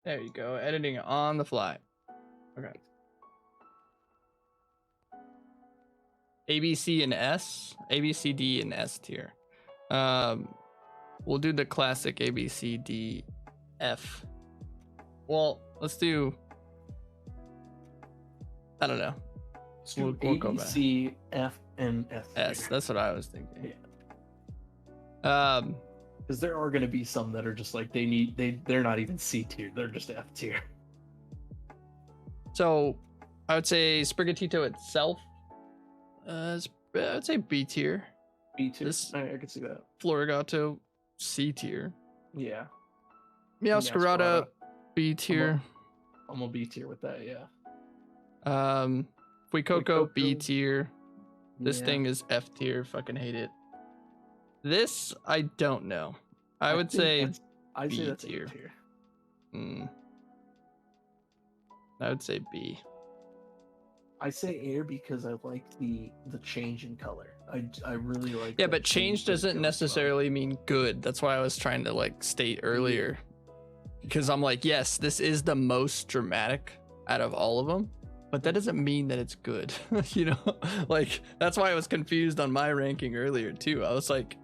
There you go. Editing on the fly. Okay. A, B, C, and S. A, B, C, D, and S tier. We'll do the classic A, B, C, D, F. Well, let's do. I don't know. We'll go back. C, F, and S. S. That's what I was thinking. Yeah. Because there are going to be some that are just like they're not even C tier. They're just F tier. So, I would say Sprigatito itself. I'd say B tier. B tier. I can see that. Florigato, C tier. Yeah. Meowscarada, B tier. I'm a B tier with that. Yeah. Fuecoco, B tier. This thing is F tier. Fucking hate it. This I don't know. I would say I'd say that's tier. A tier. I would say B. I say A because I like the change in color. I really like. Yeah, but change doesn't necessarily mean good. That's why I was trying to like state earlier. Because I'm like, yes, this is the most dramatic out of all of them, but that doesn't mean that it's good. You know, like that's why I was confused on my ranking earlier too. I was like,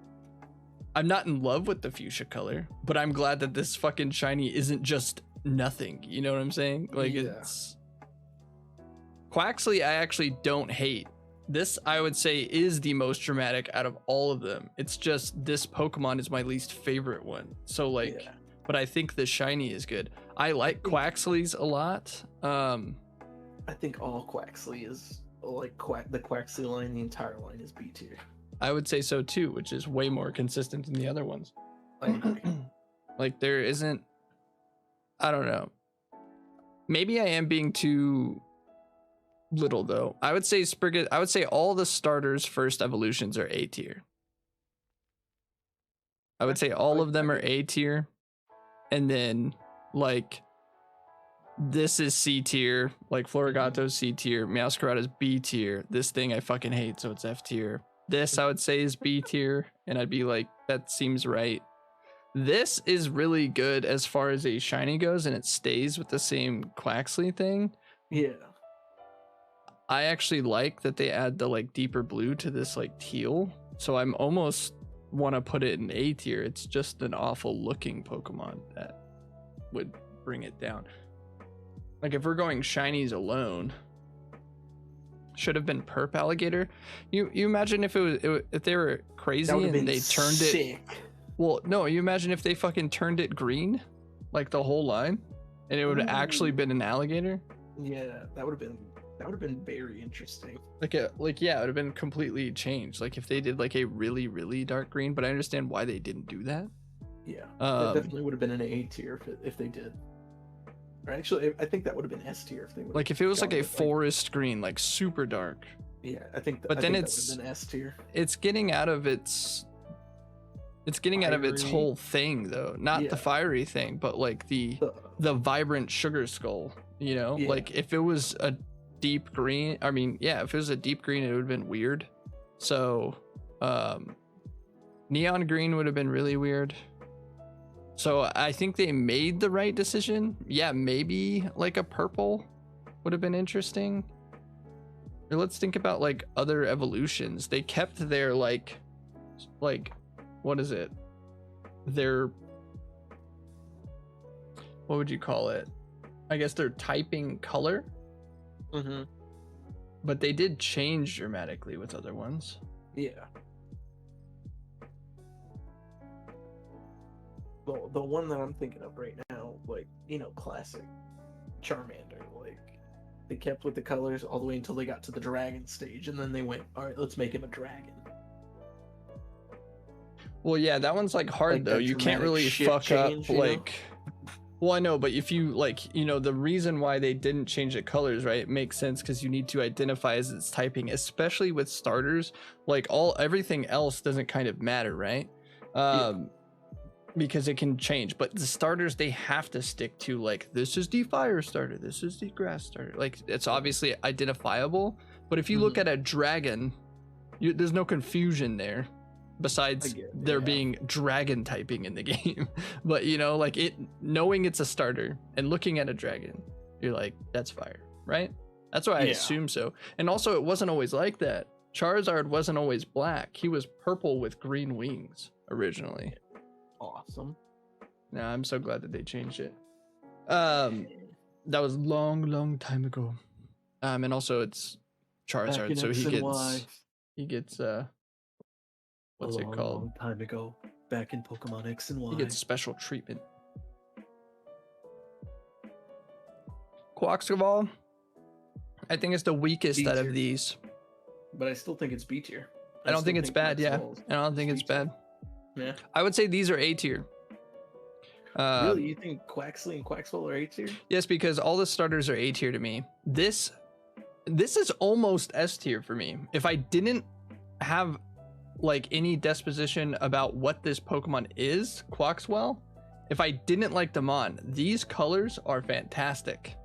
I'm not in love with the fuchsia color, but I'm glad that this fucking shiny isn't just nothing. You know what I'm saying? Like it's Quaxley. I actually don't hate. This I would say is the most dramatic out of all of them. It's just this Pokemon is my least favorite one. So like, but I think the shiny is good. I like Quaxley's a lot. I think all Quaxley is like the Quaxley line. The entire line is B tier. I would say so too, which is way more consistent than the other ones. I agree. Like there isn't. I don't know. Maybe I am being too little though. I would say I would say all the starters' first evolutions are A tier. I would say all of them are A tier, and then like this is C tier. Like Florigato's C tier. Meowscarada's B tier. This thing I fucking hate, so it's F tier. This I would say is B tier, and I'd be like, that seems right. This is really good as far as a shiny goes, and it stays with the same Quaxley thing. Yeah. I actually like that they add the like deeper blue to this like teal, so I'm almost want to put it in A tier. It's just an awful looking Pokemon that would bring it down. Like if we're going shinies alone, should have been Perp Alligator. You imagine if if they were crazy and they turned it. Well, no, you imagine if they fucking turned it green, like the whole line, and it would have actually been an alligator. Yeah, that would have been very interesting. Yeah, it would have been completely changed. Like if they did like a really, really dark green, but I understand why they didn't do that. Yeah, that definitely would have been an A tier if they did. Or actually, I think that would have been S tier if they would. Like if it was like a forest green, like super dark. Yeah, I think. But then it's that would have been S tier. It's getting out of its. It's getting fiery. Out of its whole thing though, not the fiery thing, but like the vibrant sugar skull. You know, like if it was a deep green, I mean, yeah, if it was a deep green, it would have been weird. So, neon green would have been really weird. So I think they made the right decision. Yeah, maybe like a purple would have been interesting. Or let's think about like other evolutions. They kept their like what is it? Their, what would you call it? I guess their typing color. Mm-hmm. But they did change dramatically with other ones. Yeah. The one that I'm thinking of right now, like, you know, classic Charmander, like they kept with the colors all the way until they got to the dragon stage, and then they went, all right, let's make him a dragon. Well, yeah, that one's like hard like though. You can't really fuck up like. Well, I know, but if you like, you know, the reason why they didn't change the colors, right? It makes sense because you need to identify as its typing, especially with starters. Like everything else doesn't kind of matter, right? Because it can change, but the starters, they have to stick to like, this is the fire starter, this is the grass starter. Like it's obviously identifiable, but if you look at a dragon, there's no confusion there. besides get it, there yeah. being dragon typing in the game. But you know, like it knowing it's a starter and looking at a dragon, you're like, that's fire, right? That's why I Yeah. assume so. And also, it wasn't always like that. Charizard wasn't always black. He was purple with green wings originally. Awesome. Now I'm so glad that they changed it. That was long time ago. And also it's Charizard, Back in so X he and gets Y. what's it called? Long time ago. Back in Pokemon X and Y. He gets special treatment. Quaxaval, I think it's the weakest B out tier. of these. But I still think it's B tier. I don't still think it's bad, yeah. Quaxaval's I don't think B it's tier. bad. Yeah. I would say these are A tier. Really? You think Quaxley and Quaxwell are A tier? Yes, because all the starters are A tier to me. This is almost S tier for me. If I didn't have like any disposition about what this Pokemon is, Quaxwell, if I didn't like them on, these colors are fantastic.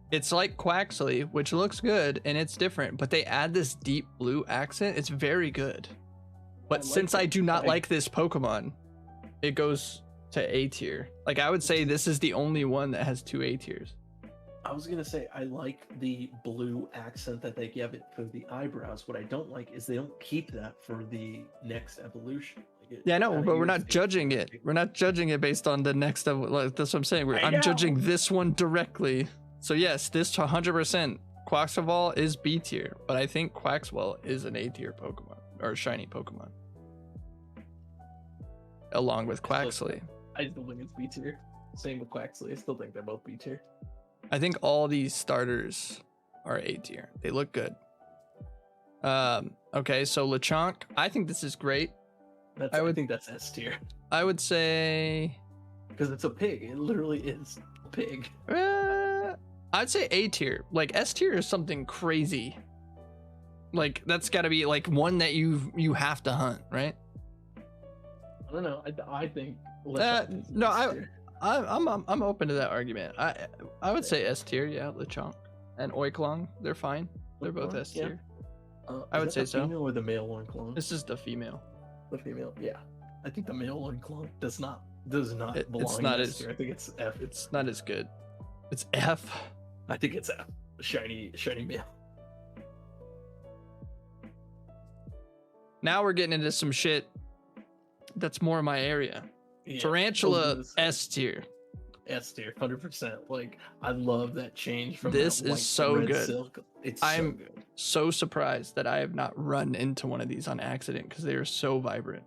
It's like Quaxley, which looks good and it's different, but they add this deep blue accent. It's very good. But since I do not like this Pokemon, it goes to A tier. Like I would say this is the only one that has 2 A tiers. I was gonna say I like the blue accent that they give it for the eyebrows. What I don't like is they don't keep that for the next evolution. Like Yeah, no, but we're not judging it. We're not judging it based on the next like that's what I'm saying. I'm judging this one directly. So yes, this 100% Quaxaval is B tier, but I think Quaxwell is an A tier Pokemon or shiny Pokemon, along with Quaxley. I still think it's B tier. Same with Quaxley. I still think they're both B tier. I think all these starters are A tier. They look good. Okay, so Lechonk, I think this is great. I think that's S tier I would say because it's a pig. It literally is a pig. I'd say A tier. Like S tier is something crazy. Like that's got to be like one that you have to hunt, right? I don't know. I think. No, I'm open to that argument. I would say S tier, yeah. Lechonk and Oiklong, they're fine. They're both S tier. I would say so. The female or the male Oiklong? This is the female. The female, yeah. I think the male Oiklong does not belong it's not in as S tier. I think it's F. It's not as good. It's F. I think it's F. Shiny male. Now we're getting into some shit that's more my area. Yeah, Tarantula S tier. S tier, 100%. Like I love that change from this that is so red good. Silk. It's I'm so good. So surprised that I have not run into one of these on accident because they are so vibrant.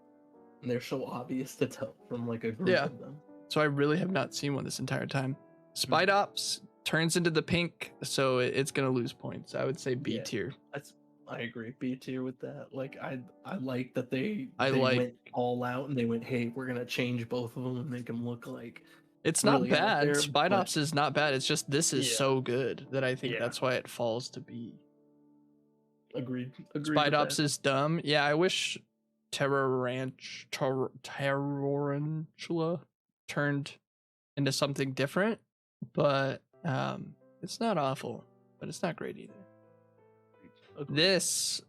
And they're so obvious to tell from like a group of them. So I really have not seen one this entire time. Spidops turns into the pink, so it's gonna lose points. I would say B tier. I agree. B tier with that. Like I like that they went all out and they went, hey, we're gonna change both of them and make them look like. It's not bad. Spidops is not bad. It's just this is so good that I think that's why it falls to B. Agreed. Spidops is dumb. Yeah, I wish Tarantula turned into something different, but it's not awful, but it's not great either. This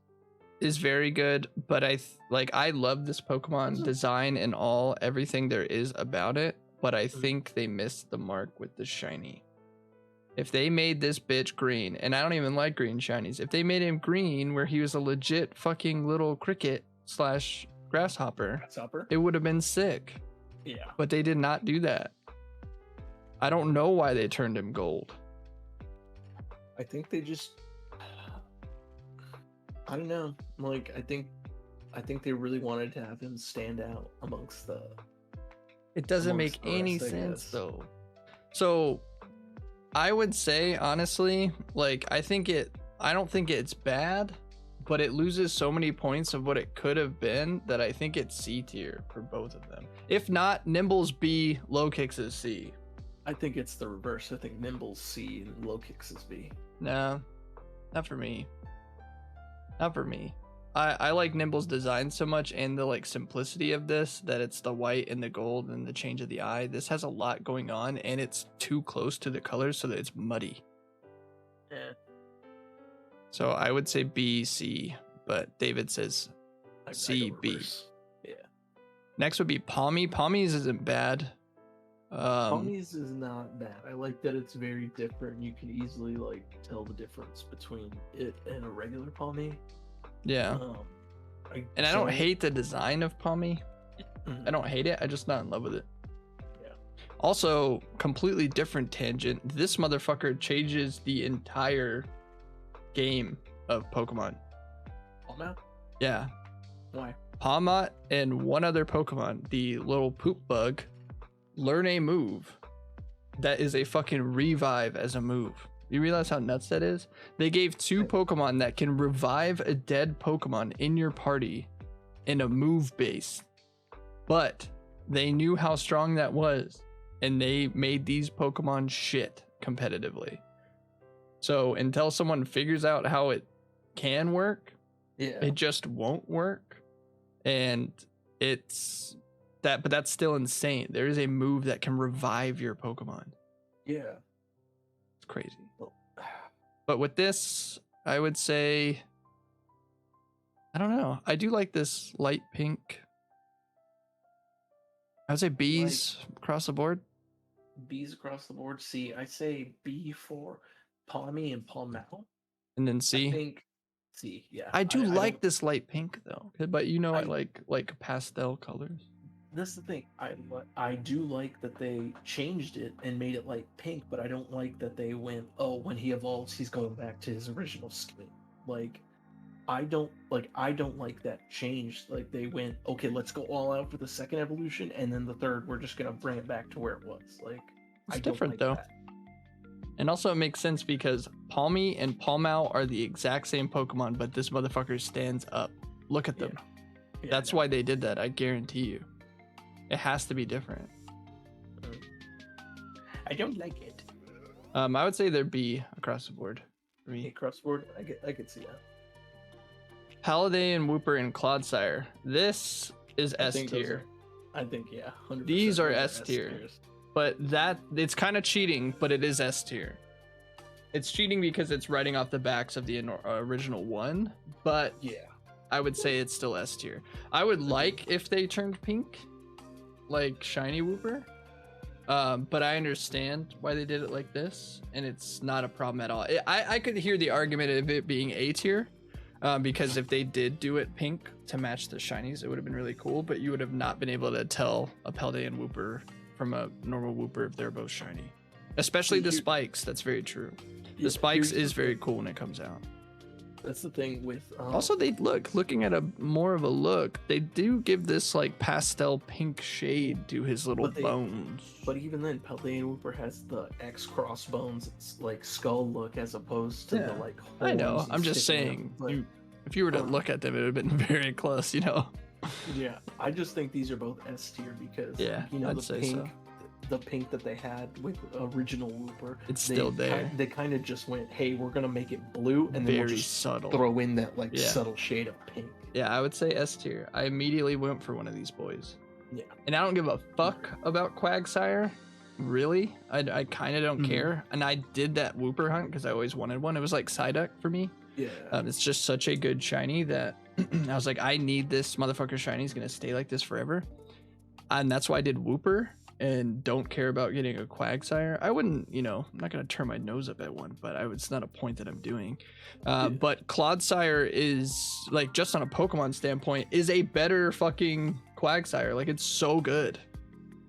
is very good, but I love this Pokemon design and everything there is about it, but I think they missed the mark with the shiny. If they made this bitch green, and I don't even like green shinies, if they made him green where he was a legit fucking little cricket / grasshopper, it would have been sick. Yeah. But they did not do that. I don't know why they turned him gold. I think they just I don't know. Like I think they really wanted to have him stand out amongst the. It doesn't make any sense though. So I would say honestly, like I don't think it's bad, but it loses so many points of what it could have been that I think it's C tier for both of them. If not, Nimble's B, Low Kicks is C. I think it's the reverse. I think Nimble's C and Low Kicks is B. No, not for me. Not for me. I like Nimble's design so much and the like simplicity of this that it's the white and the gold and the change of the eye. This has a lot going on and it's too close to the colors so that it's muddy. Yeah. So I would say B, C, but David says C, go B. reverse. Yeah. Next would be Palmy. Palmy's isn't bad. Palmies is not bad. I like that it's very different. You can easily like tell the difference between it and a regular Palmy. Yeah. And I don't hate the design of Palmy. Mhm. I don't hate it. I just not in love with it. Yeah. Also, completely different tangent. This motherfucker changes the entire game of Pokemon. Palmouth? Yeah. Why? Palmot and one other Pokemon, the little poop bug, learn a move that is a fucking revive as a move. You realize how nuts that is? They gave 2 Pokemon that can revive a dead Pokemon in your party in a move base. But they knew how strong that was, and they made these Pokemon shit competitively. So until someone figures out how it can work, it just won't work. And it's that, but that's still insane. There is a move that can revive your Pokemon. Yeah. It's crazy. But with this, I would say, I don't know. I do like this light pink. I would say B's across the board. B's across the board. C. I say B for Palmy and Palmouth. And then C. I think C. Yeah. I do like this light pink though, but you know I like pastel colors. That's the thing. I do like that they changed it and made it light pink, but I don't like that they went, oh, when he evolves, he's going back to his original skin. Like, I don't like that change. Like they went, okay, let's go all out for the second evolution, and then the third, we're just gonna bring it back to where it was. Like, it's different though. And also it makes sense because Palmy and Palmau are the exact same Pokemon, but this motherfucker stands up. Look at them. Yeah, That's why they did that, I guarantee you. It has to be different. I don't like it. I would say they're B across the board for me. Across the board, I could see that. Paldean, Wooper, and Clodsire. This is S tier. I think, yeah. 100% These are S tier. But it's kind of cheating, but it is S tier. It's cheating because it's writing off the backs of the original one, but yeah, I would say it's still S tier. I would like if they turned pink, like shiny Wooper, but I understand why they did it like this, and it's not a problem at all. I could hear the argument of it being A tier, because if they did do it pink to match the shinies, it would have been really cool, but you would have not been able to tell a Paldean Wooper from a normal Wooper if they're both shiny. Especially the spikes, that's very true. The spikes is very cool when it comes out. That's the thing with also they looking at a more of a look, they do give this like pastel pink shade to his little bones. But even then, Paldean Wooper has the X crossbones, it's like skull look as opposed to the like holes. I know, I'm just saying, if you were to look at them, it would have been very close, you know. Yeah, I just think these are both S tier because you know, the pink that they had with original Wooper, it's still there. They kind of just went, hey, we're gonna make it blue, and then we'll just subtle throw in that like subtle shade of pink. Yeah, I would say S tier. I immediately went for one of these boys. Yeah, and I don't give a fuck about Quagsire. Really, I kind of don't care. And I did that Wooper hunt because I always wanted one. It was like Psyduck for me. Yeah, it's just such a good shiny that I was like, I need this motherfucker shiny. Is gonna stay like this forever, and that's why I did Wooper and don't care about getting a Quagsire. I wouldn't, you know, I'm not gonna turn my nose up at one, but it's not a point that I'm doing. But Clodsire is like, just on a Pokemon standpoint, is a better fucking Quagsire. Like, it's so good.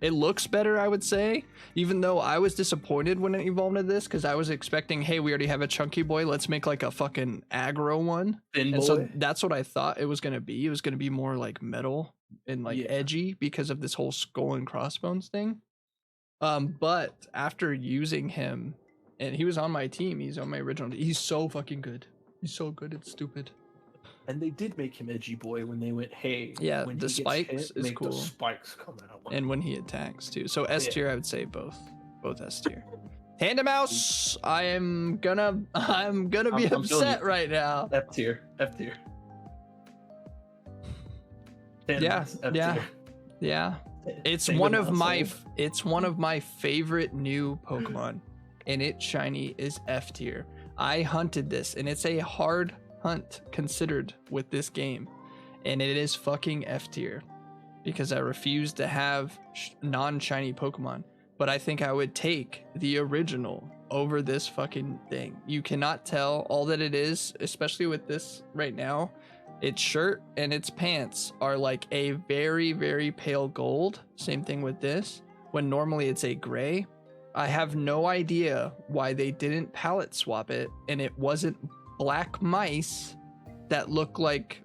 It looks better, I would say, even though I was disappointed when it evolved into this because I was expecting, hey, we already have a chunky boy, let's make like a fucking aggro one. So that's what I thought it was gonna be. It was gonna be more like metal and like edgy because of this whole skull and crossbones thing. But after using him, and he was on my team, he's on my original, he's so fucking good. He's so good, it's stupid. And they did make him edgy boy when they went, hey, yeah, when the spikes is cool. The spikes come out. And when he attacks too. So S tier, I would say both S tier. Tandem Mouse, I'm gonna be upset right now. F tier. Yeah. It's one of my favorite new Pokemon, and its shiny is F tier. I hunted this, and it's a hard hunt considered with this game, and it is fucking F tier because I refuse to have non-shiny Pokemon. But I think I would take the original over this fucking thing. You cannot tell all that it is, especially with this right now. Its shirt and its pants are like a very, very pale gold. Same thing with this, when normally it's a gray. I have no idea why they didn't palette swap it and it wasn't black mice that look like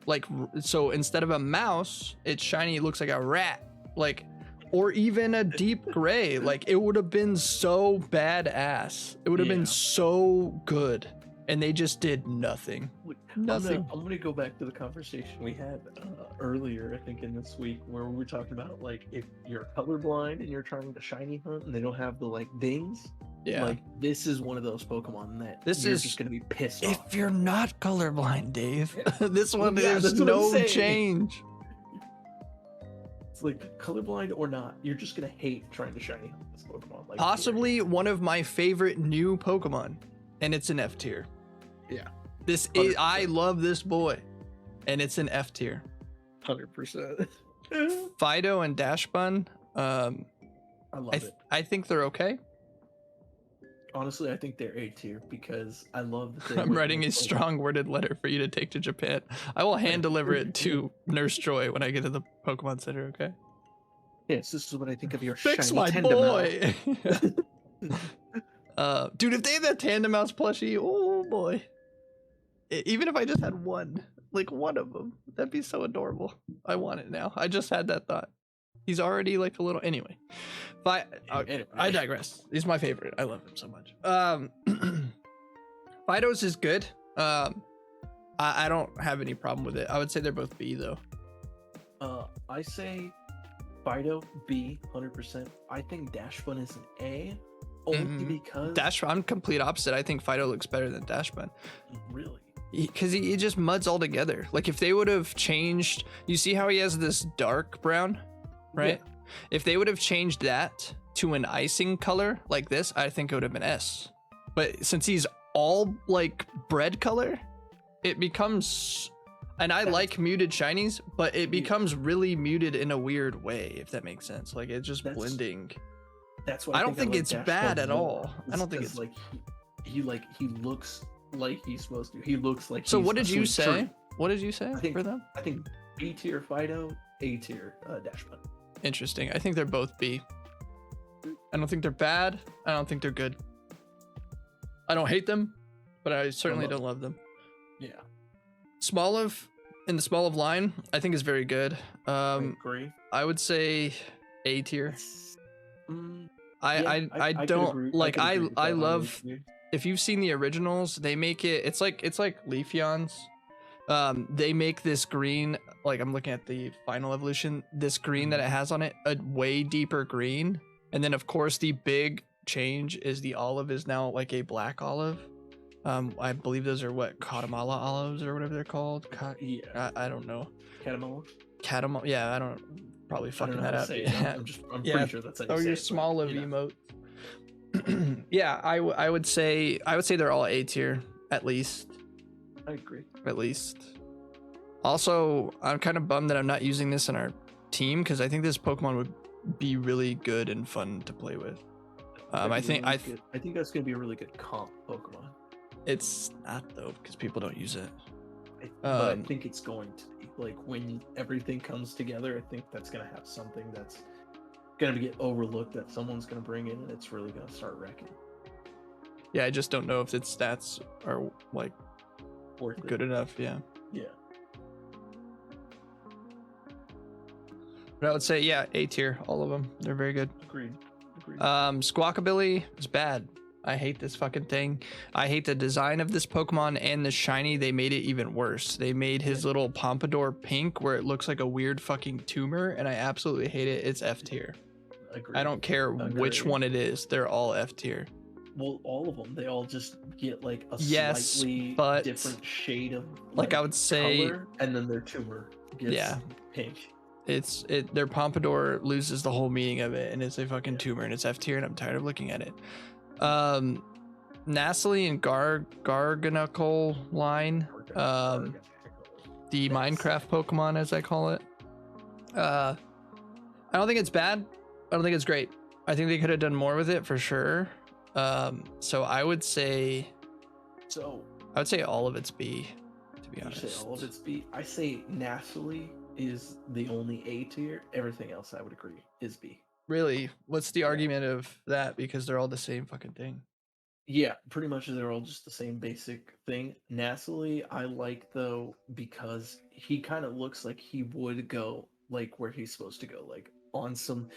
so instead of a mouse, it's shiny, it looks like a rat, like, or even a deep gray. Like, it would have been so badass. It would have been so good, and they just did nothing. Nothing. I'm gonna go back to the conversation we had earlier, I think in this week, where we were talking about like if you're colorblind and you're trying to shiny hunt and they don't have the like dings. Yeah. Like, this is one of those Pokemon that this you're is just gonna be pissed off. If you're not colorblind, Dave, this one Yeah, there's that's what I'm no saying. change. It's like colorblind or not, you're just gonna hate trying to shiny hunt this Pokemon. Like, Possibly one of my favorite new Pokemon, and it's an F tier. Yeah. This is 100%. I love this boy, and it's an F tier. 100%. Fido and Dashbun, I love it. I think they're okay. Honestly, I think they're A tier because I love that they I'm went writing a with, like, strong worded letter for you to take to Japan. I will hand deliver it to Nurse Joy when I get to the Pokemon Center, okay? Yes, this is what I think of your Fix shiny my Tandem. boy! Dude, if they had that Tandem Mouse plushie, oh boy. Even if I just had one, like one of them, that'd be so adorable. I want it now. I just had that thought. He's already like a little, anyway. I digress. He's my favorite. I love him so much. Fido's is good. I don't have any problem with it. I would say they're both B though. I say Fido B 100%. I think Dashbun is an A only because I'm complete opposite. I think Fido looks better than Dashbun. Really? Because he just muds all together. Like if they would have changed, you see how he has this dark brown, right? Yeah. If they would have changed that to an icing color like this, I think it would have been S. But since he's all like bread color, it becomes, and I like muted shinies, but it becomes really muted in a weird way, if that makes sense. Like it's just blending. That's what I don't think like it's Dashbun bad at more, all. I don't think it's like he looks like he's supposed to. He looks like. So he's what did you asleep. say? Sure. What did you say for them? I think B tier Fido, A tier Dashbun. Interesting. I think they're both B. I don't think they're bad. I don't think they're good. I don't hate them, but I certainly don't love them. Yeah. In the Smoliv line, I think is very good. I agree. I would say A tier. I don't agree. like I could agree with I that, love honestly. if you've seen the originals, they make it's like Leafeon's. They make this green, like I'm looking at the final evolution, this green that it has on it, a way deeper green. And then of course the big change is the olive is now like a black olive. I believe those are what, Katamala olives or whatever they're called. Yeah. I don't know. Catamol? Yeah, I don't, probably fucking that up. I'm pretty sure that's how you say Or it. your small of you know. emote. Yeah, I would say they're all A tier at least. I agree. At least. Also, I'm kind of bummed that I'm not using this in our team because I think this Pokemon would be really good and fun to play with. I think that's gonna be a really good comp Pokemon. It's not though because people don't use it. But I think it's going to be like when everything comes together. I think that's gonna have something that's gonna get overlooked that someone's gonna bring in, and it's really gonna start wrecking. Yeah, I just don't know if its stats are like Worth good enough. Yeah. Yeah. But I would say, yeah, A tier, all of them. They're very good. Agreed. Squawkabilly is bad. I hate this fucking thing. I hate the design of this Pokemon and the shiny. They made it even worse. They made his little pompadour pink where it looks like a weird fucking tumor, and I absolutely hate it. It's F tier. Agreed. I don't care which one it is. They're all F tier. Well, all of them. They all just get like a slightly different shade of like I would say, color, and then their tumor gets pink. Their pompadour loses the whole meaning of it, and it's a fucking tumor, and it's F tier, and I'm tired of looking at it. Nastily and Garganacl line. the Minecraft Pokemon, as I call it. I don't think it's bad. I don't think it's great. I think they could have done more with it for sure. So I would say all of it's B, to be honest. You say all of it's B. I say Nastily is the only A tier. Everything else, I would agree, is B. Really? What's the argument of that? Because they're all the same fucking thing. Yeah, pretty much they're all just the same basic thing. Nastily, I like though because he kind of looks like he would go like where he's supposed to go, like on some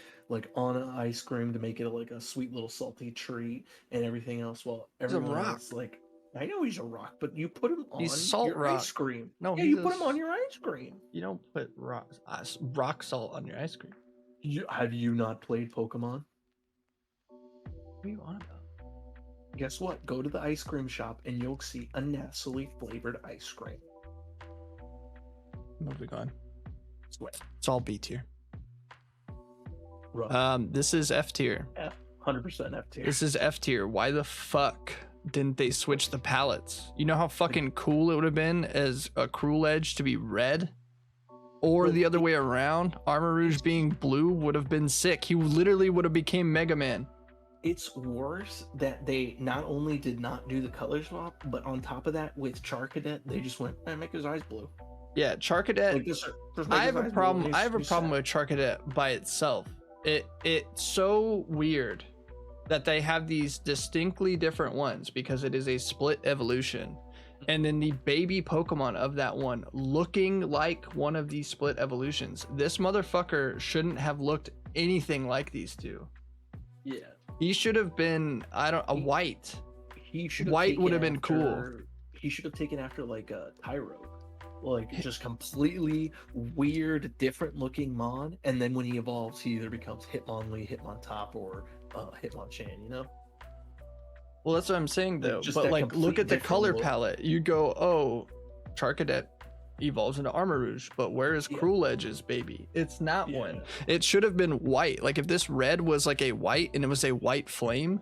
on an ice cream to make it like a sweet little salty treat and everything else. While He's a everyone rock. else, like I know he's a rock, but you put him on He's salt your rock. ice cream. No, yeah, you put him on your ice cream. You don't put rock salt on your ice cream. Have you not played Pokemon? What are you on about? Guess what? Go to the ice cream shop and you'll see a Nastily flavored ice cream. Moving on. Sweat. It's all B tier. Rough. This is F tier. 100% F tier. This is F tier. Why the fuck didn't they switch the palettes? You know how fucking cool it would have been as a Cruel Edge to be red? Or the other way around? Armor Rouge being blue would have been sick. He literally would have became Mega Man. It's worse that they not only did not do the color swap, but on top of that, with Charcadet, they just went and make his eyes blue. Yeah, Charcadet. Like just I have a problem. Blue. I have a problem with Charcadet by itself. It's so weird that they have these distinctly different ones because it is a split evolution, and then the baby Pokemon of that one looking like one of these split evolutions. This motherfucker shouldn't have looked anything like these two. Yeah. He should have been a white. White would have been cool. He should have taken after like a Tyro, like just completely weird, different looking Mon, and then when he evolves, he either becomes Hitmonlee, Hitmontop, or Hitmonchan. You know. Well, that's what I'm saying though. Just but like, look at the color look. palette. You go, oh, Charcadet evolves into Armor Rouge, but where is Cruel Edge's baby? It's not one. It should have been white. Like if this red was like a white and it was a white flame,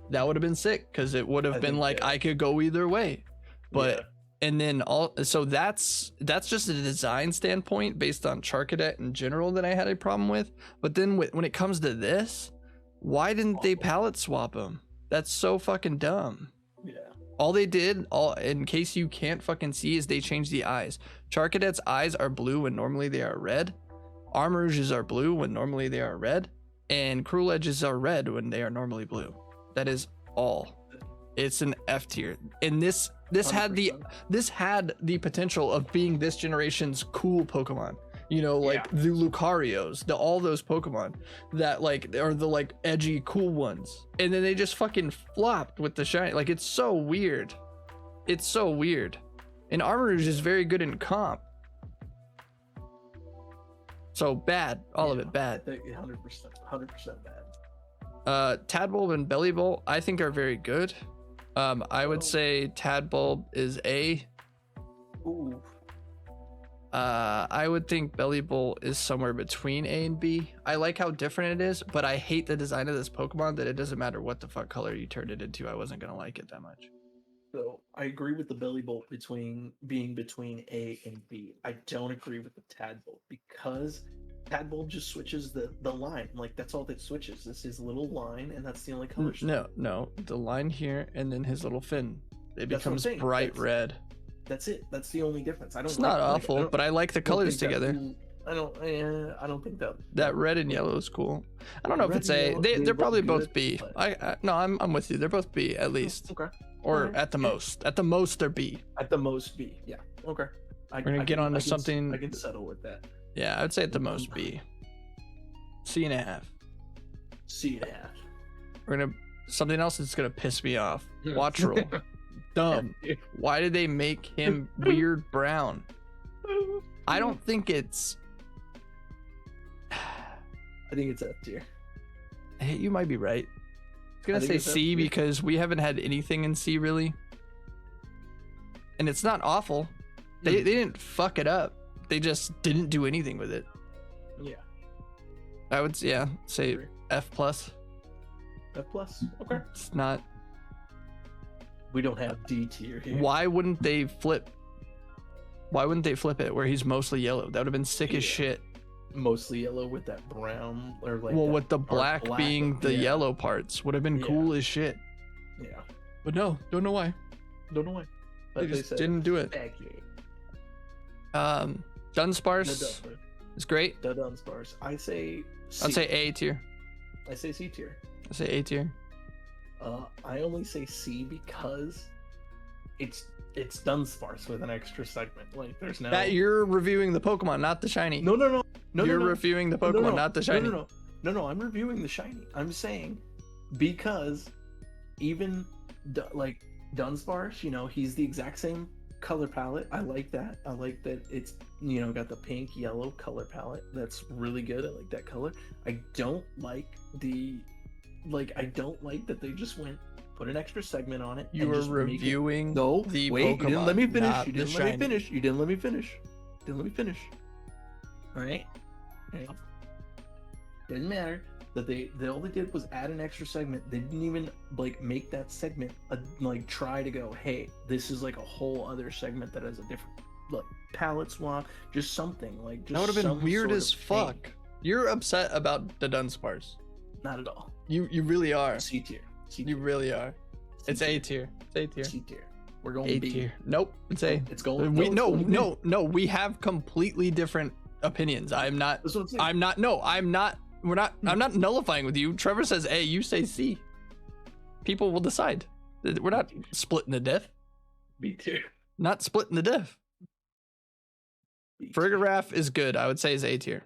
that would have been sick because it would have been like I could go either way. But and then so that's just a design standpoint based on Charcadet in general that I had a problem with. But then when it comes to this, why didn't they palette swap them? That's so fucking dumb. Yeah. All they did, in case you can't fucking see, is they changed the eyes. Charcadet's eyes are blue when normally they are red. Armor Rouge's are blue when normally they are red. And Cruel Edge's are red when they are normally blue. That is all. It's an F tier. And this had the potential of being this generation's cool Pokemon. You know, like the Lucarios, all those Pokemon that like are the like edgy cool ones. And then they just fucking flopped with the shiny. Like it's so weird. It's so weird. And Armor Rouge is very good in comp. So bad. All of it bad. 100% bad. Tadbulb and Bellibolt I think are very good. I would say Tadbulb is A. Ooh. I would think Bellibolt is somewhere between A and B. I like how different it is, but I hate the design of this Pokemon that it doesn't matter what the fuck color you turned it into. I wasn't gonna like it that much. So I agree with the Bellibolt being between A and B. I don't agree with the Tadbulb because Tadbulb just switches the line. Like that's all that switches. This is little line, and that's the only color. No, the line here and then his little fin. It becomes bright red. That's it. That's the only difference. It's not awful, but I like the colors together. I don't think that red and yellow is cool. I don't know if it's A. They're probably both B. No, I'm with you. They're both B at least. Okay. Or at the most. At the most, they're B. At the most, B. Yeah. Okay. We're gonna get on to something. I can settle with that. Yeah, I would say at the most B. C&A. C&A. We're gonna something else that's gonna piss me off. Watch roll. Dumb. Why did they make him weird brown? I don't think it's. I think it's F tier. Hey, you might be right. I was gonna say C because we haven't had anything in C really, and it's not awful. They didn't fuck it up. They just didn't do anything with it. Yeah. I would say F plus. F plus. Okay. It's not. We don't have D tier here. Why wouldn't they flip? Why wouldn't they flip it where he's mostly yellow? That would have been sick as shit. Mostly yellow with that brown or like. Well, that with the dark black being the yellow parts would have been cool as shit. Yeah. But no, don't know why. Don't know why. They just didn't do it. Dunsparce is great. The Dunsparce. I'd say A tier. I say C tier. I say A tier. I only say C because it's Dunsparce with an extra segment. Like there's no. That you're reviewing the Pokemon, not the shiny. No. You're reviewing the Pokemon, not the shiny. No. I'm reviewing the shiny. I'm saying because even like Dunsparce, you know, he's the exact same color palette. I like that. I like that it's, you know, got the pink yellow color palette. That's really good. I like that color. I don't like that they just put an extra segment on it. You were reviewing the Pokemon. You didn't let me finish. You didn't let me finish. All right. Doesn't matter that they all they did was add an extra segment. They didn't even like make that segment like try to go, hey, this is like a whole other segment that has a different like palette swap, just something like just that would have been weird as fuck. Thing. You're upset about the Dunsparce. Not at all. You really are. C tier. You really are. It's A tier. It's A tier. C tier. We're going A B tier. Nope. It's A. It's going. No. We have completely different opinions. I'm not nullifying with you. Trevor says A, you say C. People will decide. We're not splitting the diff. B tier. Not splitting the diff. Farigiraf is good. I would say is A tier.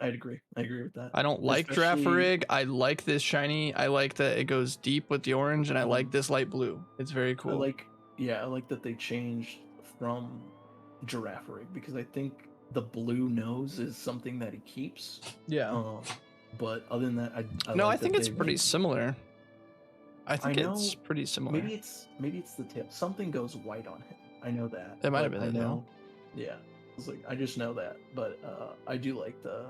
I'd agree. I agree with that. I don't like Girafarig. I like this shiny. I like that it goes deep with the orange, and I like this light blue. It's very cool. I like that they changed from Girafarig because I think the blue nose is something that he keeps. Yeah. But other than that, I think it's pretty similar. I think it's pretty similar. Maybe it's the tail. Something goes white on him. I know that. It might have been the tail. Yeah. I just know that, but I do like the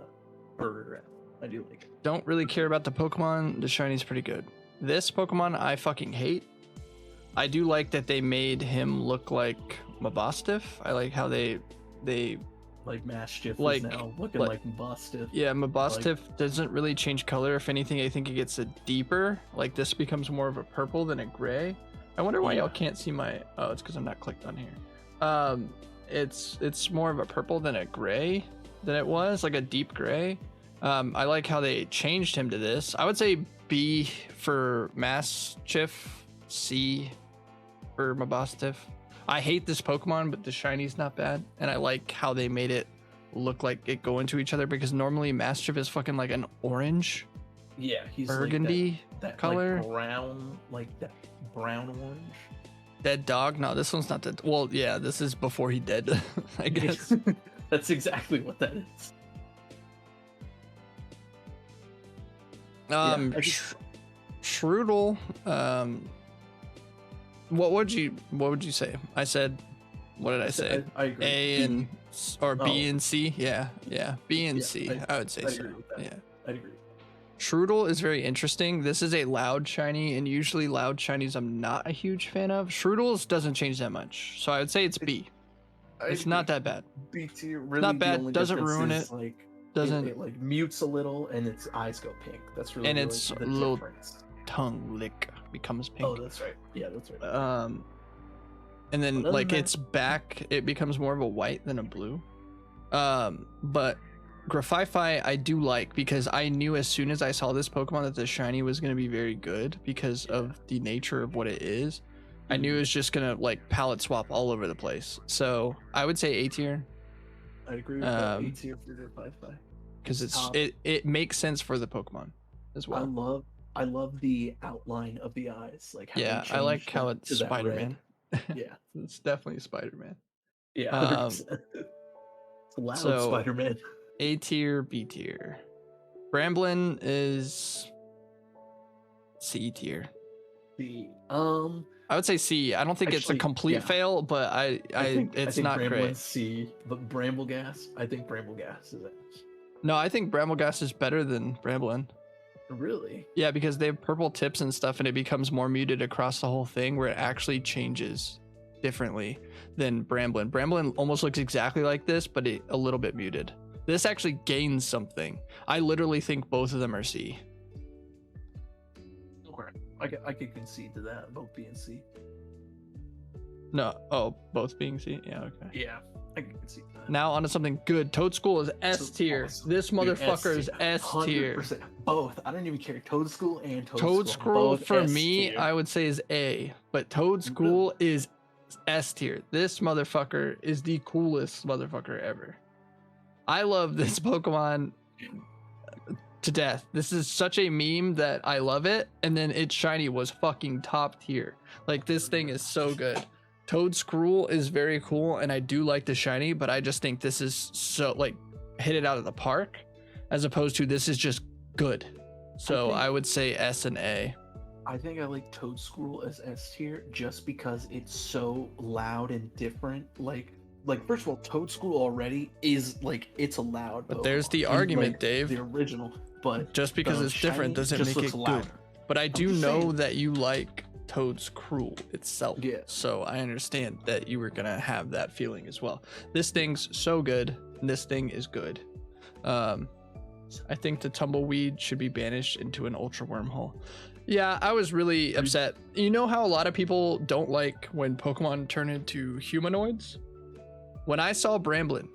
Burger. I do like it. Don't really care about the Pokemon. The shiny's pretty good. This Pokemon I fucking hate. I do like that they made him look like Mabostiff. I like how they like Mastiff is now looking like Mabostiff. Yeah, Mabostiff doesn't really change color. If anything, I think it gets a deeper. Like this becomes more of a purple than a gray. I wonder why y'all can't see my. Oh, it's because I'm not clicked on here. It's more of a purple than a gray than it was, like a deep gray. I like how they changed him to this. I would say B for Mastiff, C for Mabostiff. I hate this Pokemon, but the shiny's not bad, and I like how they made it look like it go into each other because normally Mastiff is fucking like an orange. Yeah, he's burgundy like that color, like that brown orange. Dead dog? No, this one's not dead. Well, yeah, this is before he dead, I guess. That's exactly what that is. Shroodle. What would you say? I said, what did I say? I agree. A and or B and C? Yeah. B and C. I would say so. Yeah. I'd agree. Shroodle is very interesting. This is a loud shiny, and usually loud shinies I'm not a huge fan of. Shroodle's doesn't change that much, so I would say it's B. It's not that bad. B tier. Really, not bad. Doesn't ruin it. Doesn't it like mutes a little, and its eyes go pink. That's really and its the little difference. Tongue lick becomes pink. Oh, that's right. Yeah, that's right. And then like its back, it becomes more of a white than a blue. But Grafify I do like because I knew as soon as I saw this Pokemon that the shiny was going to be very good because of the nature of what it is. I knew it was just going to like palette swap all over the place. So I would say A tier. I agree with that. A tier for Grafify. Because it makes sense for the Pokemon as well. I love the outline of the eyes. Like how I like how it's Spider-Man. Yeah. It's definitely Spider-Man. Yeah. It's loud Spider-Man. A tier, B tier. Bramblin is C tier. C. I would say C. I don't think it's a complete fail, but it's not great. C, but Bramblegas. I think Bramblegas is it. No, I think Bramblegas is better than Bramblin. Really? Yeah, because they have purple tips and stuff, and it becomes more muted across the whole thing, where it actually changes differently than Bramblin. Bramblin almost looks exactly like this, but a little bit muted. This actually gains something. I literally think both of them are C. Okay, I could concede to that, both being C. No, oh, both being C? Yeah, okay. Yeah, I can concede to that. Now onto something good. Toad School is S tier. Awesome. This motherfucker is S tier. 100%. Both. I don't even care. Toad School and Toad School both for S me, tier. I would say is A, but Toad School is S tier. This motherfucker is the coolest motherfucker ever. I love this Pokemon to death. This is such a meme that I love it, and then its shiny was fucking top tier. Like, this thing is so good. Toad School is very cool, and I do like the shiny, but I just think this is so, like, hit it out of the park, as opposed to this is just good. So I would say S and A. I think I like Toad School as S tier just because it's so loud and different. Like first of all, Toad School already is like, it's a loud But Pokemon. there's the And, argument, like, Dave. The original, but Just because the it's different shiny doesn't just make it looks louder. good. But I do just know saying. that you like Toad's Cruel itself. Yeah. So I understand that you were gonna have that feeling as well. This thing's so good. And this thing is good. I think the Tumbleweed should be banished into an Ultra Wormhole. Yeah, I was really upset. You know how a lot of people don't like when Pokemon turn into humanoids? When I saw Bramblin,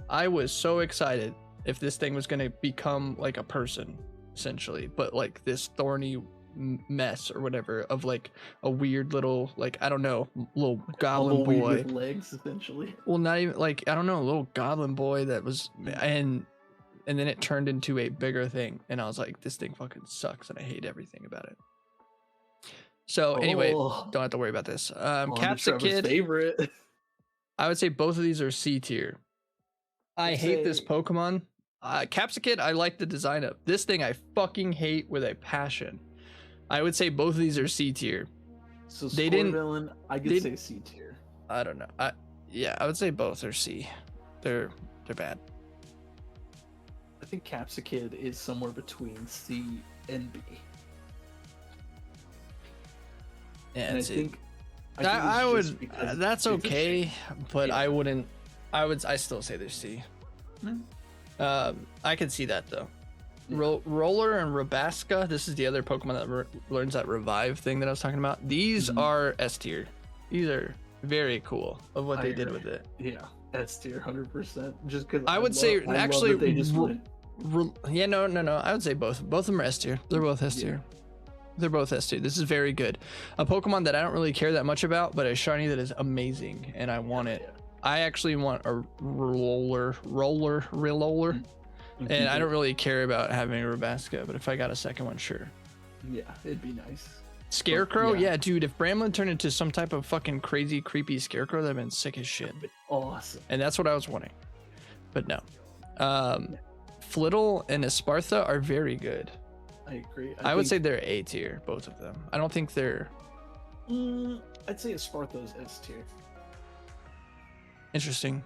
I was so excited if this thing was gonna become like a person, essentially, but like this thorny mess or whatever of like a weird little, like, I don't know, little goblin Tumbleweed boy with legs, essentially. well, not even like, I don't know, a little goblin boy that was, and then it turned into a bigger thing, and I was like, this thing fucking sucks and I hate everything about it. So anyway, don't have to worry about this. Capsakid, favorite. I would say both of these are C tier. I I'd hate this say- Pokemon. Capsakid, I like the design of. This thing I fucking hate with a passion. I would say both of these are C tier. So They didn't- Villain, I could they- say C tier. I don't know. I would say both are C. They're bad. I think Capsakid is somewhere between C and B. Yeah, And I it's- think I it's just would. because That's it's a okay, but Yeah. I wouldn't. I still say they're C. I can see that though. Yeah. Roller and Rabaska. This is the other Pokemon that learns that revive thing that I was talking about. These Mhm. are S tier. These are very cool of what I they did agree. with it. Yeah, S tier, 100%. Just because I would say actually they just went. Yeah, no. I would say both. Both of them are S tier. They're both S tier. They're both S tier. This is very good. A Pokemon that I don't really care that much about, but a shiny that is amazing, and I want it. Yeah. I actually want a roller, and I don't really care about having a Rabaska, but if I got a second one, sure. Yeah, it'd be nice. Scarecrow, yeah. yeah, dude. If Bramblin turned into some type of fucking crazy, creepy Scarecrow, that'd been sick as shit. It'd be awesome. And that's what I was wanting, but no. Flittle and Espartha are very good. I agree. I would think- say they're A tier, both of them. I don't think they're I'd say Espartha's S tier. interesting.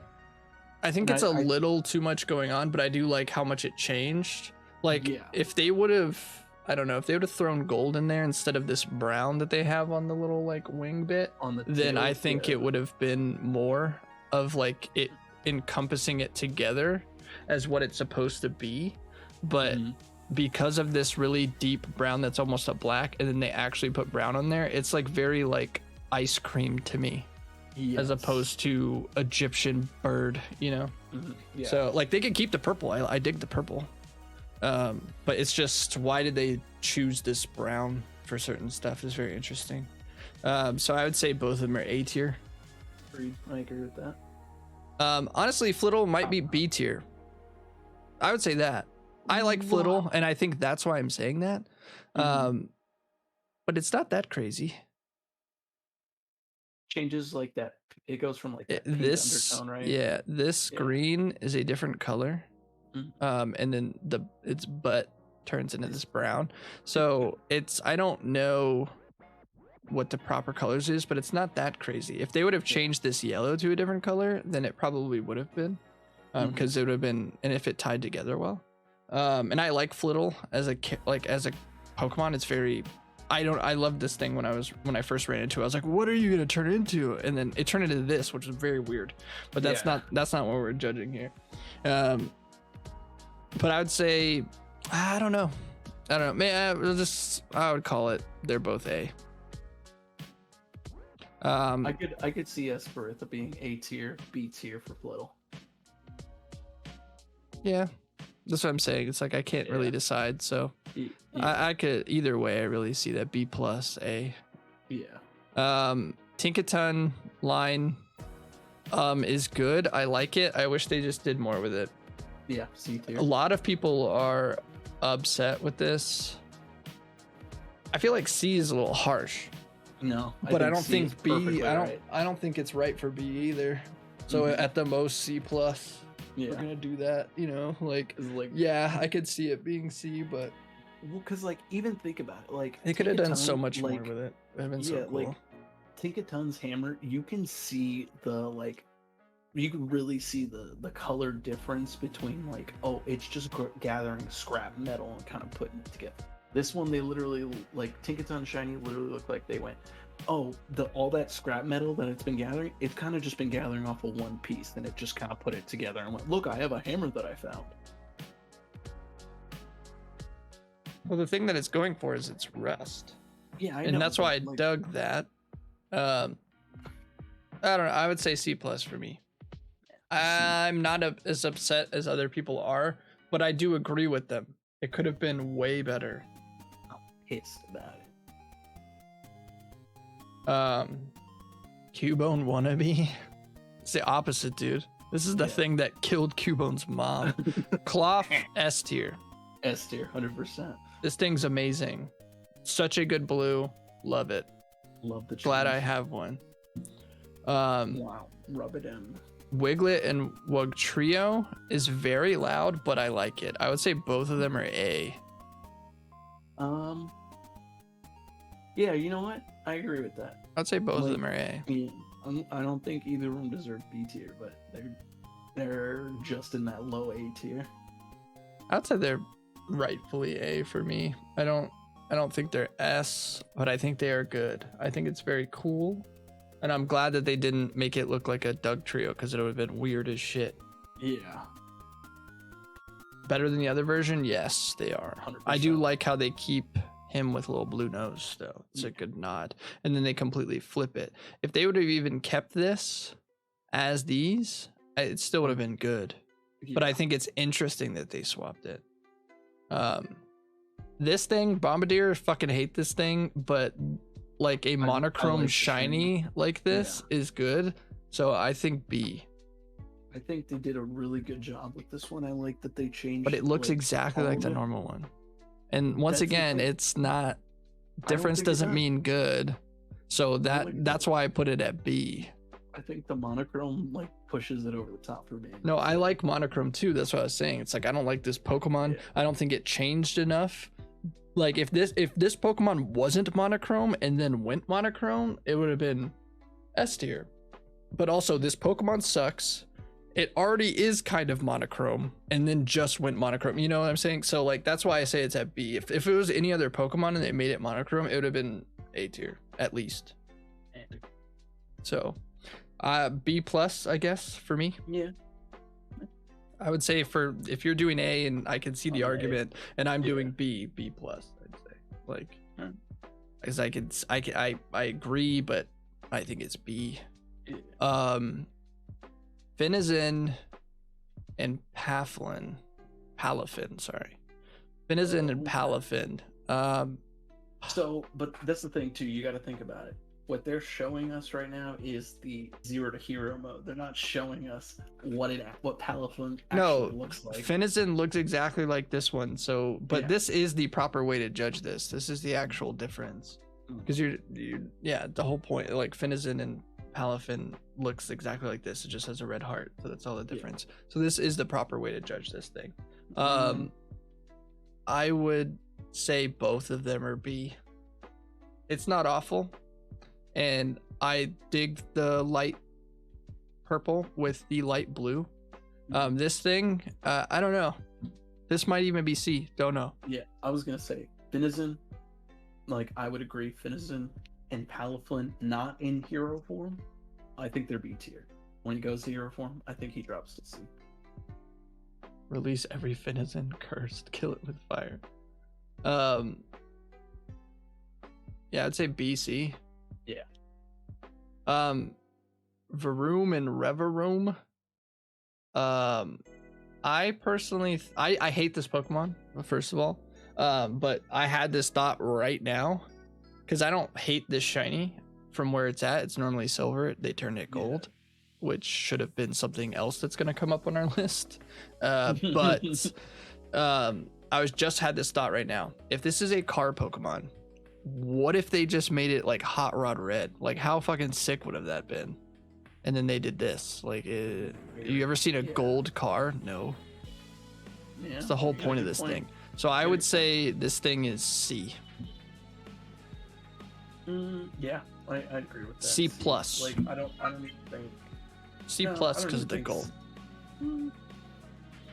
I think And it's a I- little too much going on, but I do like how much it changed. Like, Yeah. if they would have, I don't know, if they would have thrown gold in there instead of this brown that they have on the little like wing bit, On the then tail, I think yeah. it would have been more of like it encompassing it together as what it's supposed to be. But Mhm. because of this really deep brown that's almost a black, and then they actually put brown on there, it's like very like ice cream to me, as Yes. opposed to Egyptian bird, you know? Mhm. Yeah. So like they could keep the purple. I dig the purple. But it's just, why did they choose this brown for certain stuff is very interesting. So I would say both of them are A tier. Agreed. I agree with that. Honestly, Flittle might be B tier. I would say that. I like Flittle, and I think that's why I'm saying that. But it's not that crazy. Changes like that. It goes from like that pink This, undertone, right? yeah, this Yeah. green is a different color. And then its butt turns into this brown. So I don't know what the proper colors is, but it's not that crazy. If they would have changed this yellow to a different color, then it probably would have been, because it would have been, and if it tied together well. And I like Flittle as a Pokemon. It's very I loved this thing when I first ran into it. I was like, what are you gonna turn into? And then it turned into this, which was very weird. But that's not what we're judging here. But I would say, I don't know. Man, I would call it, they're both A. I could see Esperitha being A tier, B tier for Flittle. Yeah, that's what I'm saying. It's like I can't really decide, so I could either way. I really see that B plus A. Yeah. Tinkaton line is good. I like it. I wish they just did more with it. Yeah, C tier. A lot of people are upset with this. I feel like C is a little harsh. No, but I don't think B. Right. I don't think it's right for B either. So at the most C plus. Yeah. We're gonna do that, like yeah, I could see it being C, but because even think about it, like they could have done so much more with it. It'd been so cool. Like Tinkaton's hammer, you can see you can really see the color difference between it's just gathering scrap metal and kind of putting it together. This one, they literally Tinkaton Shiny literally looked like they went, all that scrap metal that it's been gathering, it's kind of just been gathering off of one piece, and it just kind of put it together and went, look, I have a hammer that I found. Well, the thing that it's going for is its rust. Yeah, I know. And that's why I dug that. I don't know. I would say C plus for me. I'm not as upset as other people are, but I do agree with them. It could have been way better. I'm pissed about it. Cubone wannabe. It's the opposite, dude. This is the thing that killed Cubone's mom. Cloth S tier. S tier, 100%. This thing's amazing. Such a good blue. Love it. Love the change. Glad I have one. Wow, rub it in. Wiglet and Wugtrio is very loud, but I like it. I would say both of them are A. Yeah, you know what? I agree with that. I'd say both of them are A. Yeah, I don't think either of them deserve B tier, but they're just in that low A tier. I'd say they're rightfully A for me. I don't think they're S, but I think they are good. I think it's very cool. And I'm glad that they didn't make it look like a Doug trio, because it would have been weird as shit. Yeah. Better than the other version? Yes, they are. 100%. I do like how they keep him with a little blue nose, though. It's a good nod. And then they completely flip it. If they would have even kept this as these, it still would have been good. Yeah. But I think it's interesting that they swapped it. This thing, Bombardier, fucking hate this thing, but like a monochrome like shiny like this is good. So I think B. I think they did a really good job with this one. I like that they changed. But it looks exactly like the normal one. And once again, it's not, difference doesn't mean good. So that's why I put it at B. I think the monochrome pushes it over the top for me. No, I like monochrome too. That's what I was saying. It's like, I don't like this Pokemon. Yeah. I don't think it changed enough. Like if this Pokemon wasn't monochrome and then went monochrome, it would have been S tier. But also this Pokemon sucks. It already is kind of monochrome and then just went monochrome. You know what I'm saying? So that's why I say it's at B. If it was any other Pokemon and they made it monochrome, it would have been A tier at least. So B plus, I guess, for me. Yeah. I would say if you're doing A, and I can see the argument, and I'm doing B plus, I'd say. Because I agree, but I think it's B. Finizen and Palafin, sorry. Finizen and Palafin. But that's the thing too, you got to think about it. What they're showing us right now is the 0 to hero mode. They're not showing us what Palafin actually looks like. Finizen looks exactly like this one. So, but this is the proper way to judge this. This is the actual difference. Because the whole point, Finizen and Palafin looks exactly like this. It just has a red heart. So that's all the difference. So this is the proper way to judge this thing. I would say both of them are B. It's not awful. And I dig the light purple with the light blue. This thing, I don't know. This might even be C. Don't know. Yeah, I was gonna say Finizen, like I would agree, Finizen and Palafin not in hero form, I think they're B tier. When he goes to hero form, I think he drops to C. Release every Finizen cursed. Kill it with fire. Yeah, I'd say BC. Yeah. Varoom and Revaroom. I personally, I hate this Pokemon, first of all. But I had this thought right now, because I don't hate this shiny from where it's at. It's normally silver. They turned it gold, which should have been something else that's going to come up on our list. But I was just had this thought right now. If this is a car Pokemon, what if they just made it like Hot Rod Red? Like, how fucking sick would have that been? And then they did this. Like, you ever seen a gold car? No. Yeah, it's the whole point of this thing. So I would say this thing is C. Yeah, I agree with that. C plus. Like I don't even think C plus because of the gold.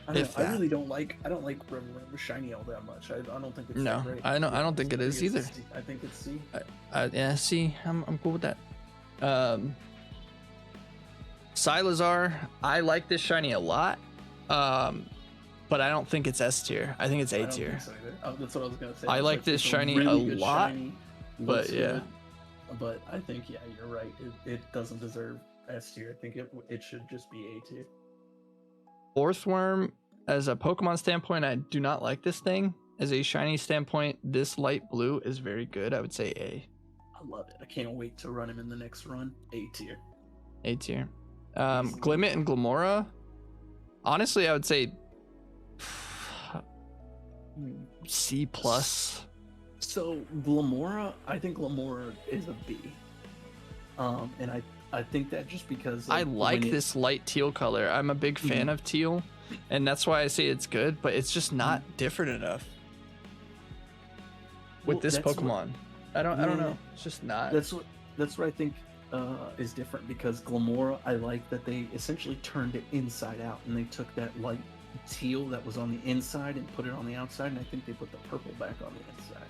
I really don't like Reverend Shiny all that much. I don't think it's that great. I don't think it is either. I think it's C. Yeah, C. I'm cool with that. Silazar, I like this shiny a lot. But I don't think it's S tier. I think it's A tier. So that's what I was gonna say. I like this shiny a lot, but yeah. Good, but I think you're right. It doesn't deserve S tier. I think it should just be A tier. Orthworm, as a Pokemon standpoint, I do not like this thing. As a shiny standpoint, this light blue is very good. I would say A. I love it. I can't wait to run him in the next run. A tier. A tier. Glimmet and Glamora. Honestly, I would say C plus. So Glamora, I think Glamora is a B. And I think that just because I like this light teal color. I'm a big fan of teal, and that's why I say it's good, but it's just not different enough with this Pokemon. I don't know. It's just not. That's what I think is different, because Glamora, I like that they essentially turned it inside out, and they took that light teal that was on the inside and put it on the outside, and I think they put the purple back on the inside.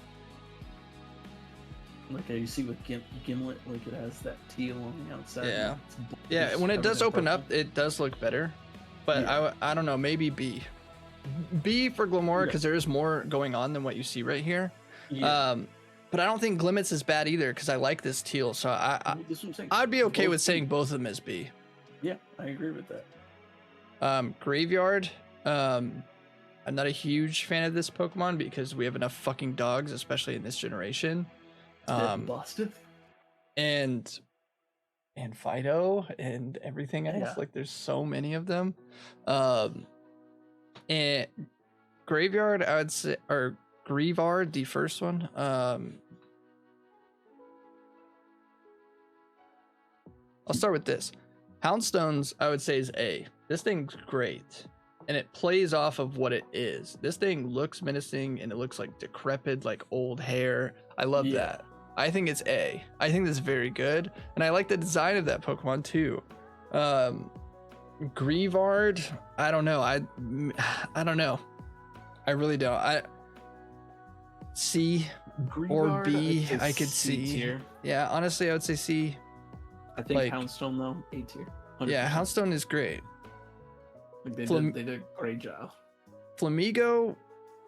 Like you see with Gimlet, like it has that teal on the outside. Yeah. When it does open up, it does look better. But I don't know, maybe B. B for Glamora, because there is more going on than what you see right here. Yeah. But I don't think Glimmet's is bad either, because I like this teal. So I'd be okay with saying both of them as B. Yeah, I agree with that. Graveyard. I'm not a huge fan of this Pokemon because we have enough fucking dogs, especially in this generation. And Fido and everything else. Like, there's so many of them. And Graveyard, I would say, or Grievard, the first one. I'll start with this. Houndstones, I would say, is A. This thing's great, and it plays off of what it is. This thing looks menacing, and it looks like decrepit, like old hair. I love that. I think it's A. I think that's very good, and I like the design of that Pokemon too. Grievard, I don't know. I don't know. I really don't. C or B, I could see. Tier. Yeah, honestly, I would say C. I think Houndstone though, A tier. 100%. Yeah, Houndstone is great. Like they did a great job. Flamigo,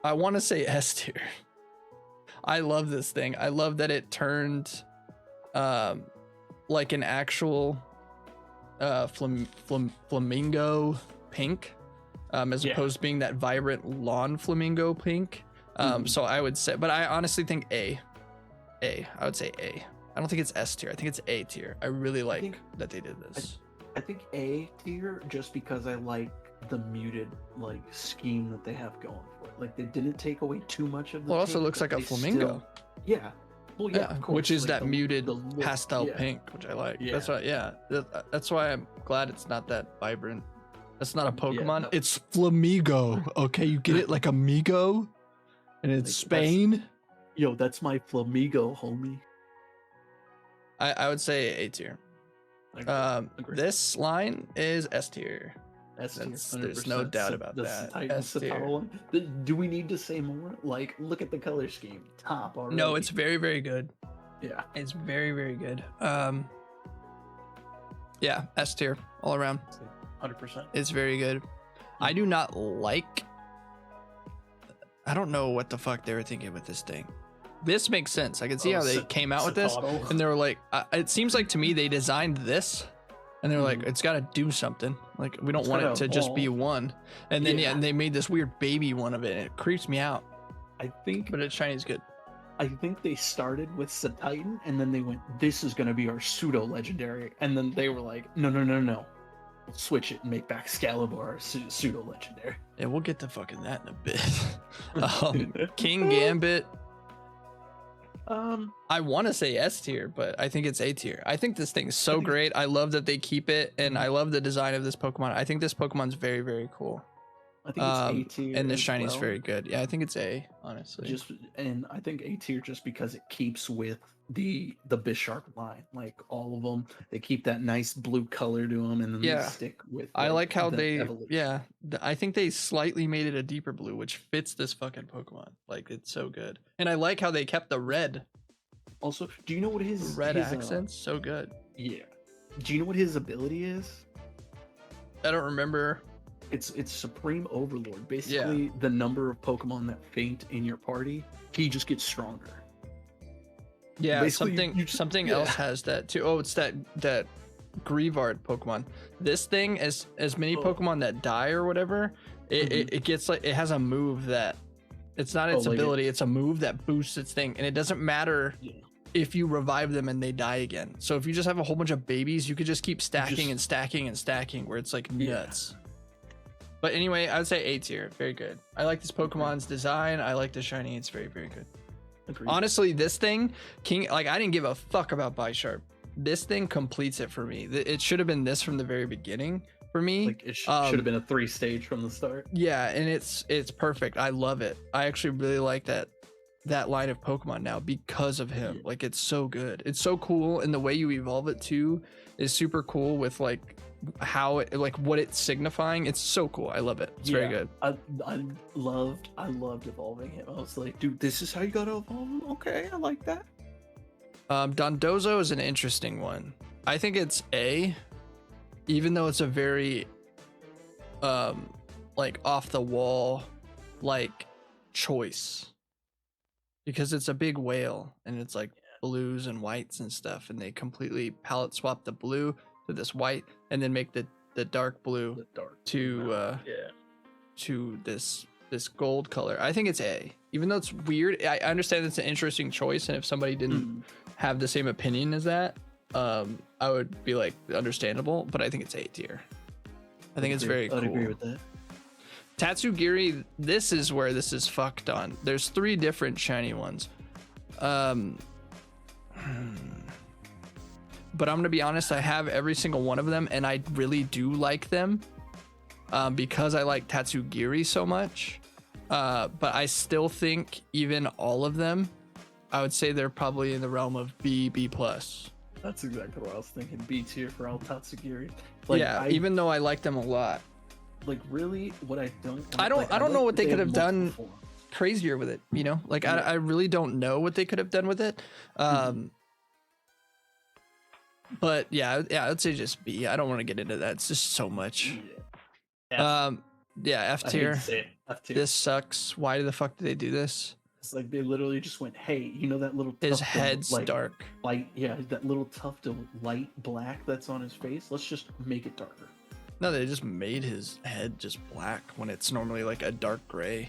I want to say S tier. I love this thing. I love that it turned like an actual flamingo pink, as opposed to being that vibrant lawn flamingo pink. So I would say, but I honestly think A. I would say A. I don't think it's S tier. I think it's A tier. I really like that they did this. I think A tier, just because I like the muted like scheme that they have going for it. Like, they didn't take away too much of the Well, it also looks like a flamingo. Well, of course, which is like that muted pastel pink, which I like. That's why, that's why I'm glad it's not that vibrant. That's not a Pokemon. No. It's Flamigo. Okay, you get it, like Amigo, and it's Spain. That's my Flamigo, homie. I would say A tier. This line is S tier. S tier. There's no 100%. doubt about The that. Titan S tier. Satara one. Do we need to say more? Like, look at the color scheme. Top already. No, it's very, very good. yeah. It's very, very good. Yeah, S tier all around. 100%. It's very good. I do not like. I don't know what the fuck they were thinking with this thing. This makes sense. I can see how they came out with this, and they were like, it seems like to me they designed this, and they're like, it's got to do something. Like we don't want it to just be one. And then and they made this weird baby one of it, and it creeps me out. I think, but it's Chinese good. I think they started with Titan, and then they went, this is going to be our pseudo legendary, and then they were like, no, we'll switch it and make back Excalibur our pseudo legendary. Yeah, we'll get to fucking that in a bit. King Gambit. I want to say S tier, but I think it's A tier. I think this thing is so great. I love that they keep it, and I love the design of this Pokemon. I think this Pokemon's very, very cool. I think it's A tier, and the shiny's very good. Yeah, I think it's A, honestly. And I think A tier just because it keeps with the Bisharp line, like all of them. They keep that nice blue color to them, and then they stick with. I like how they, evolution. I think they slightly made it a deeper blue, which fits this fucking Pokemon. Like it's so good, and I like how they kept the red. Also, do you know what his red accents? So good. Yeah. Do you know what his ability is? I don't remember. It's Supreme Overlord. Basically, the number of Pokemon that faint in your party, he just gets stronger. Yeah, basically, something else has that too. Oh, it's that Grievard Pokemon. This thing, as many Pokemon that die or whatever, it gets like, it has a move that it's not its ability, it's a move that boosts its thing, and it doesn't matter if you revive them and they die again. So if you just have a whole bunch of babies, you could just keep stacking and stacking and stacking, where it's like nuts. But anyway, I would say A tier. Very good. I like this Pokemon's design. I like the shiny. It's very, very good. Agreed. Honestly, this thing, I didn't give a fuck about Bisharp. This thing completes it for me. It should have been this from the very beginning for me. Like it should have been a 3-stage from the start. Yeah, and it's perfect. I love it. I actually really like that line of Pokemon now because of him. Like it's so good. It's so cool, and the way you evolve it too is super cool with like how it, like what it's signifying. It's so cool. I love it. It's very good. I loved evolving him. I was like, dude, this is how you gotta evolve him? Okay, I like that. Dondozo is an interesting one. I think it's A, even though it's a very like off the wall like choice, because it's a big whale and it's like blues and whites and stuff, and they completely palette swap the blue to this white and then make the dark blue to this gold color. I think it's A, even though it's weird. I understand it's an interesting choice, and if somebody didn't have the same opinion as that, I would be like understandable, but I think it's A tier. I think it's very cool. I'd agree with that. Tatsugiri, this is where this is fucked on. There's 3 different shiny ones. But I'm gonna be honest, I have every single one of them, and I really do like them because I like Tatsugiri so much. But I still think even all of them, I would say they're probably in the realm of B+. That's exactly what I was thinking. B tier for all Tatsugiri. Like, even though I like them a lot. Like really, what I don't. I don't know what they could have done crazier with it. You know, like I really don't know what they could have done with it. But yeah, I'd say just B. I don't want to get into that. It's just so much. F tier. F tier. This sucks. Why the fuck did they do this? It's like they literally just went, hey, you know that little his head's dark. Light, that little tuft of light black that's on his face. Let's just make it darker. No, they just made his head just black when it's normally like a dark gray.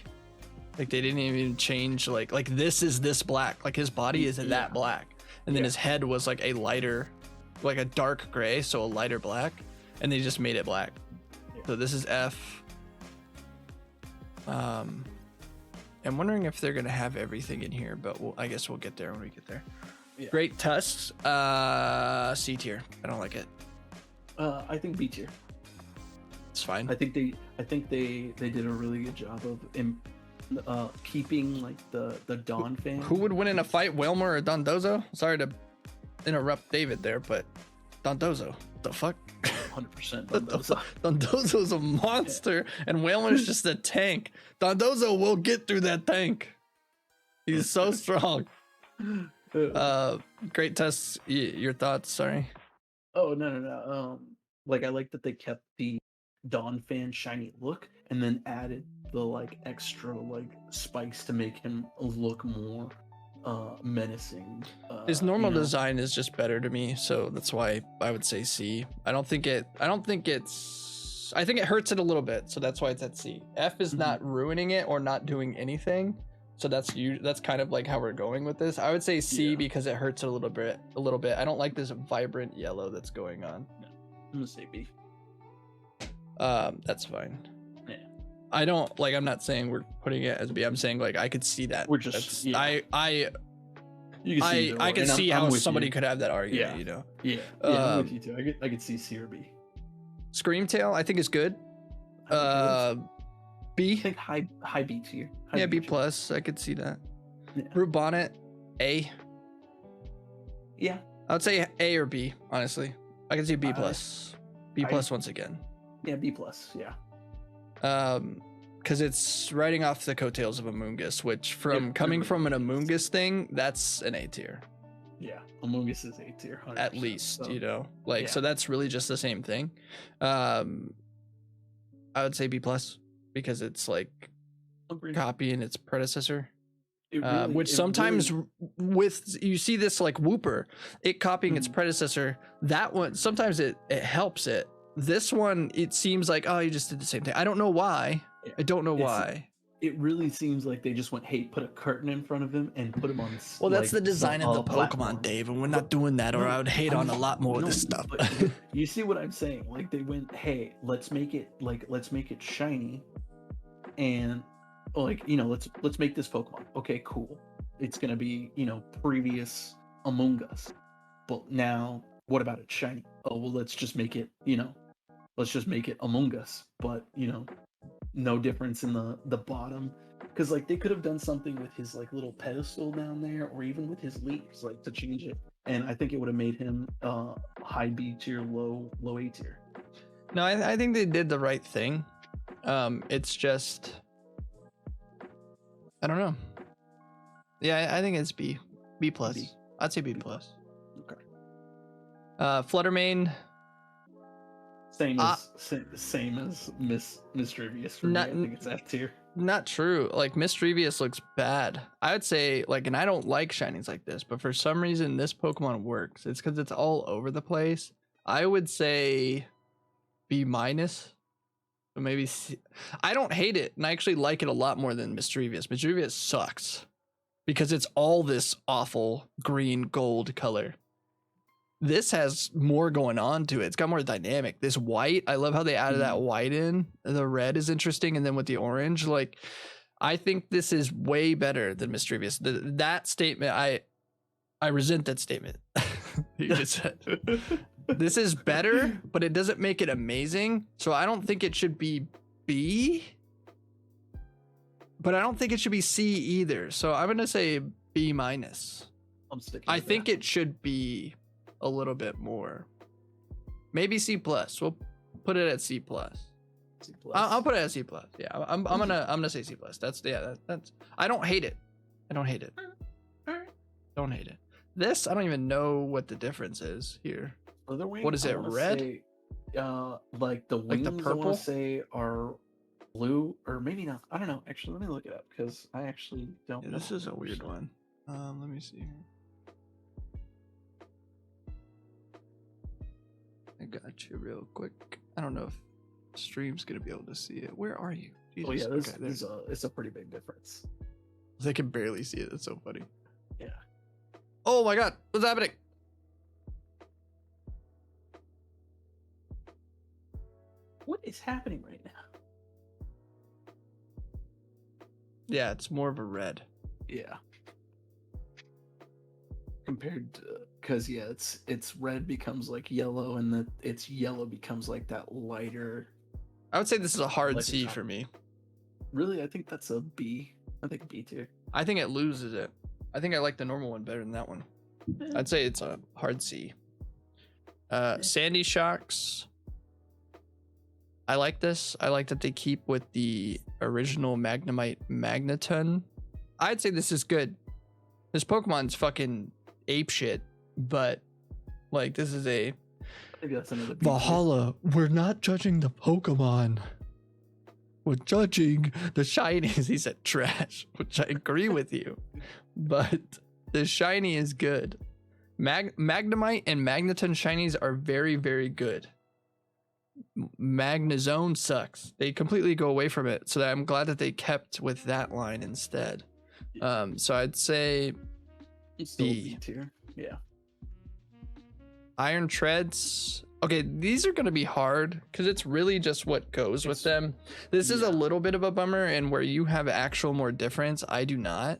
Like they didn't even change like this is this black. Like his body is that black, and then his head was like a lighter, like a dark gray, so a lighter black, and they just made it black. So this is F. I'm wondering if they're gonna have everything in here, but I guess we'll get there when we get there. Great tusks. C tier. I don't like it. I think B tier. It's fine. I think they did a really good job of keeping like the Dawn fan. Who would win in a fight, Wilmer or Dondozo? Sorry to interrupt David there, but Dondozo. What the fuck? 100% Dondozo. Dondozo's a monster, and Whalmer's just a tank. Dondozo will get through that tank. He's so strong. Great tests. Your thoughts? Sorry. Oh no. Like I like that they kept the Dawn fan shiny look and then added the like extra like spikes to make him look more menacing. His normal design is just better to me, so that's why I would say C. I think it hurts it a little bit, so that's why it's at C. F is not ruining it or not doing anything, so that's kind of like how we're going with this. I would say C because it hurts it a little bit. I don't like this vibrant yellow that's going on. No, I'm gonna say B. That's fine. Yeah. I don't like. I'm not saying we're putting it as B. I'm saying like I could see that. We're just. I can see how somebody could have that argument. You know. Yeah. I'm with you too. I could see C or B. Screamtail, I think is good. B. I think high B tier. B plus. I could see that. Yeah. Root Bonnet, A. Yeah. I would say A or B. Honestly, I can see B plus. B plus once again. Yeah, B plus. Yeah. Because it's riding off the coattails of Amoonguss, which coming from an Amoonguss thing, that's an A tier. Yeah, Amoonguss is A tier, at least, so. So that's really just the same thing. I would say B plus because it's like copying its predecessor. Which sometimes with you see this like Wooper, it copying its predecessor. That one sometimes it helps it. This one, it seems like, oh, you just did the same thing. I don't know why. I don't know why. It really seems like they just went, hey, put a curtain in front of him and put him on. Well, that's the design of the Pokemon, Dave, and we're not doing that, or I would hate on a lot more of this stuff. You see what I'm saying? Like they went, hey, let's make it shiny, and like let's make this Pokemon. Okay, cool. It's gonna be previous Amoonguss, but now what about it shiny? Oh well, let's just make it Amoonguss, but no difference in the bottom, because like they could have done something with his like little pedestal down there, or even with his leaves, like to change it, and I think it would have made him high B tier, low A tier. No, I think they did the right thing. It's just I don't know. Yeah, I think it's B plus. I'd say B plus. Okay. Fluttermane. Same as Mischievous for me. I think it's F tier. Not true. Like Mischievous looks bad. I would say like, and I don't like shinies like this, but for some reason this Pokemon works. It's because it's all over the place. I would say B minus, but maybe C. I don't hate it, and I actually like it a lot more than Mischievous. Mischievous sucks because it's all this awful green gold color. This has more going on to it. It's got more dynamic. This white, I love how they added that white in. The red is interesting, and then with the orange, like I think this is way better than Mischievous. That statement, I resent that statement. You just said. This is better, but it doesn't make it amazing. So I don't think it should be B, but I don't think it should be C either. So I'm gonna say B minus. I think it should be a little bit more, maybe C plus. We'll put it at C plus. C plus. I'll put it at C plus. Yeah, I'm gonna say C plus. That's I don't hate it. Don't hate it. This I don't even know what the difference is here. What is it? Red? Say, like the wings, like the purple? I want to say are blue, or maybe not. I don't know. Actually, let me look it up because I actually don't know. This is a weird one. Let me see here. I got you real quick. I don't know if stream's gonna be able to see it. Where are you? Jesus. Oh yeah, it's a pretty big difference. They can barely see it. It's so funny. Yeah. Oh my god, what's happening? What is happening right now? Yeah, it's more of a red. Yeah. Compared to, because yeah, it's red becomes like yellow, and its yellow becomes like that lighter. I would say this is a hard C for me. Really, I think that's a B. I think B tier. I think it loses it. I think I like the normal one better than that one. I'd say it's a hard C. Sandy Shocks. I like this. I like that they keep with the original Magnemite Magneton. I'd say this is good. This Pokemon's fucking ape shit, but like this is a Maybe that's another Valhalla. We're not judging the Pokemon. We're judging the shinies. He said trash, which I agree with you, but the shiny is good. Magnemite and Magneton shinies are very, very good. Magnezone sucks. They completely go away from it, so I'm glad that they kept with that line instead. So I'd say B tier. Yeah. Iron Treads. Okay, these are going to be hard because it's really just what goes with them. This is a little bit of a bummer, and where you have actual more difference, I do not.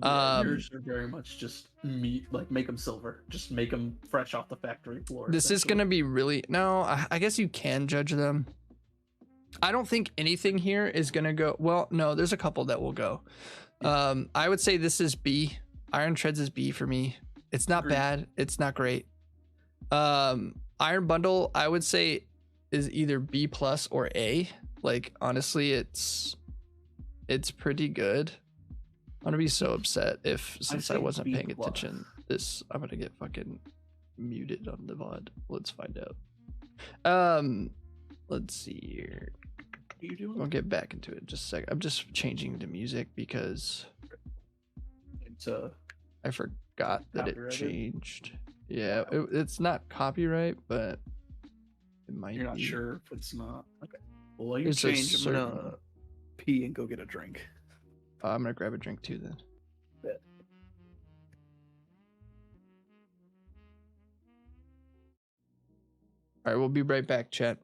Yours are very much just meat, like make them silver, just make them fresh off the factory floor. This is going to be really, no, I guess you can judge them. I don't think anything here is going to go, well, no, there's a couple that will go. I would say this is B. Iron Treads is B for me. It's not bad. It's not great. Iron Bundle, I would say, is either B plus or A. Like, honestly, it's pretty good. I'm gonna be so upset if, since I wasn't paying attention, I'm gonna get fucking muted on the VOD. Let's find out. Let's see here. I'll get back into it in just a second. I'm just changing the music because I forgot that it changed. Yeah, it's not copyright, but it might be. You're not sure if it's not. Okay. Well, while you change, I'm gonna pee and go get a drink. I'm gonna grab a drink too then. Bet. All right, we'll be right back, chat.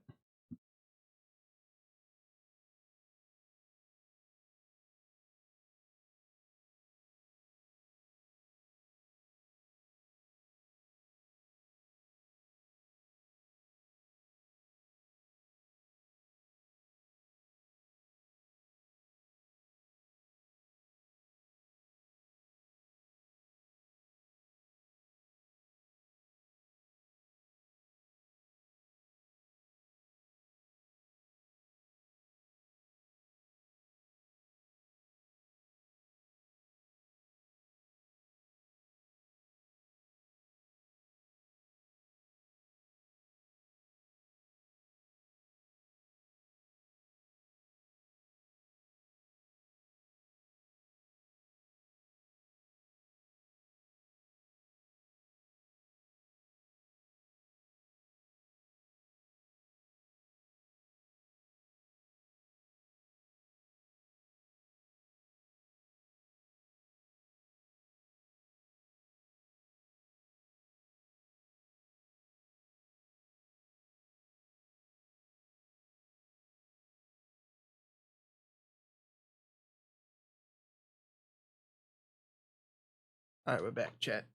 All right, we're back, chat.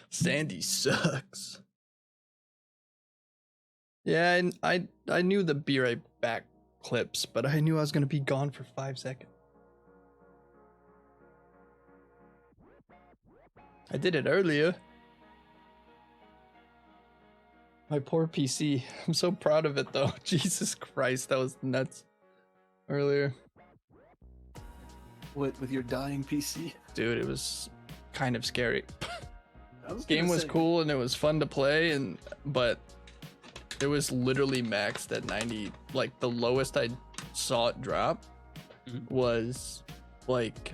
Sandy sucks. Yeah, and I knew the be right back clips, but I knew I was gonna be gone for 5 seconds. I did it earlier. My poor PC. I'm so proud of it though. Jesus Christ, that was nuts earlier. With your dying PC? Dude, it was kind of scary. Game was cool and it was fun to play, but it was literally maxed at 90. Like the lowest I saw it drop was like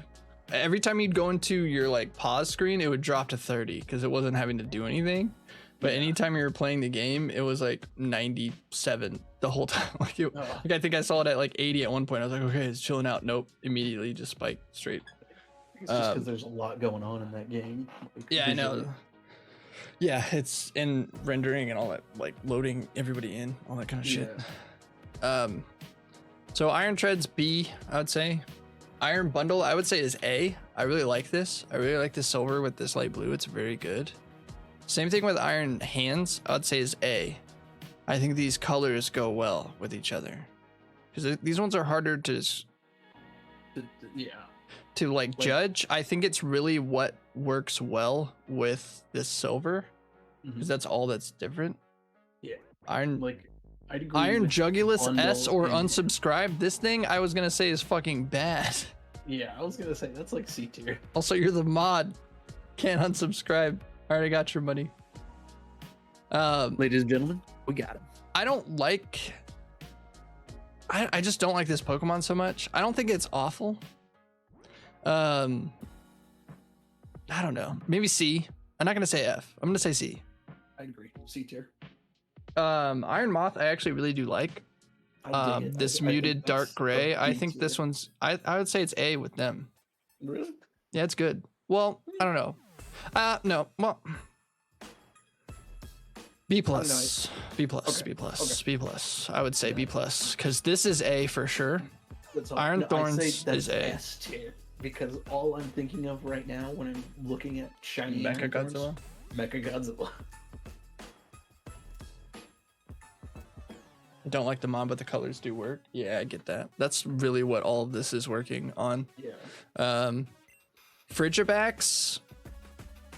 every time you'd go into your like pause screen, it would drop to 30 because it wasn't having to do anything. But anytime you were playing the game, it was like 97 the whole time. Like, I think I saw it at like 80 at one point. I was like, okay, it's chilling out. Nope, immediately just spiked straight. It's just because there's a lot going on in that game. Like, yeah, I know. Yeah, it's in rendering and all that, like loading everybody in, all that kind of shit. So Iron Treads B, I would say. Iron Bundle, I would say is A. I really like this. I really like the silver with this light blue. It's very good. Same thing with Iron Hands, I would say is A. I think these colors go well with each other. Because these ones are harder to like judge. I think it's really what works well with this silver. Because that's all that's different. Yeah. Iron Like, I'd agree. Iron with Jugulus S Bundle or and- unsubscribe. This thing I was gonna say is fucking bad. Yeah, I was gonna say that's like C tier. Also, you're the mod. Can't unsubscribe. Already got your money. Ladies and gentlemen, we got him. I don't like. I just don't like this Pokemon so much. I don't think it's awful. I don't know. Maybe C. I'm not gonna say F. I'm gonna say C. I agree. C tier. Iron Moth, I actually really do like. I dig it. This I muted think dark that's gray. a I B think this tier. one's. I would say it's A with them. Really? Yeah, it's good. Well, I don't know. No. Well, B plus, B plus, Okay, B plus, okay. B plus. I would say B plus because this is A for sure. That's all. Iron I'd Thorns say that's is A. S tier because all I'm thinking of right now when I'm looking at shiny Mecha Iron Thorns- Godzilla. Mecha Godzilla. I don't like the mod, but the colors do work. Yeah, I get that. That's really what all of this is working on. Yeah. Frigibax.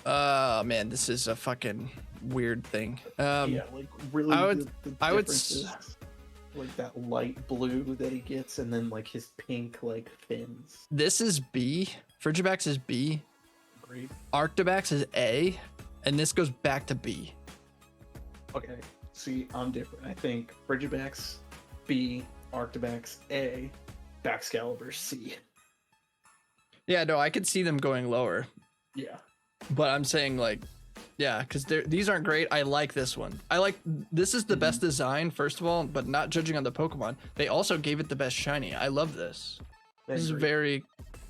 Man, this is a fucking weird thing. Yeah, like really. I would- The I would differences, like that light blue that he gets, and then like his pink like fins. This is B. Frigibax is B. Great. Arctibax is A, and this goes back to B. Okay. See, I'm different. I think Frigibax B, Arctibax A, Baxcalibur C. Yeah, no, I could see them going lower, Yeah. but I'm saying like, yeah, because these aren't great. I like this one. This is the best design, first of all, but not judging on the Pokemon. They also gave it the best shiny. I love this. I This is a agree. very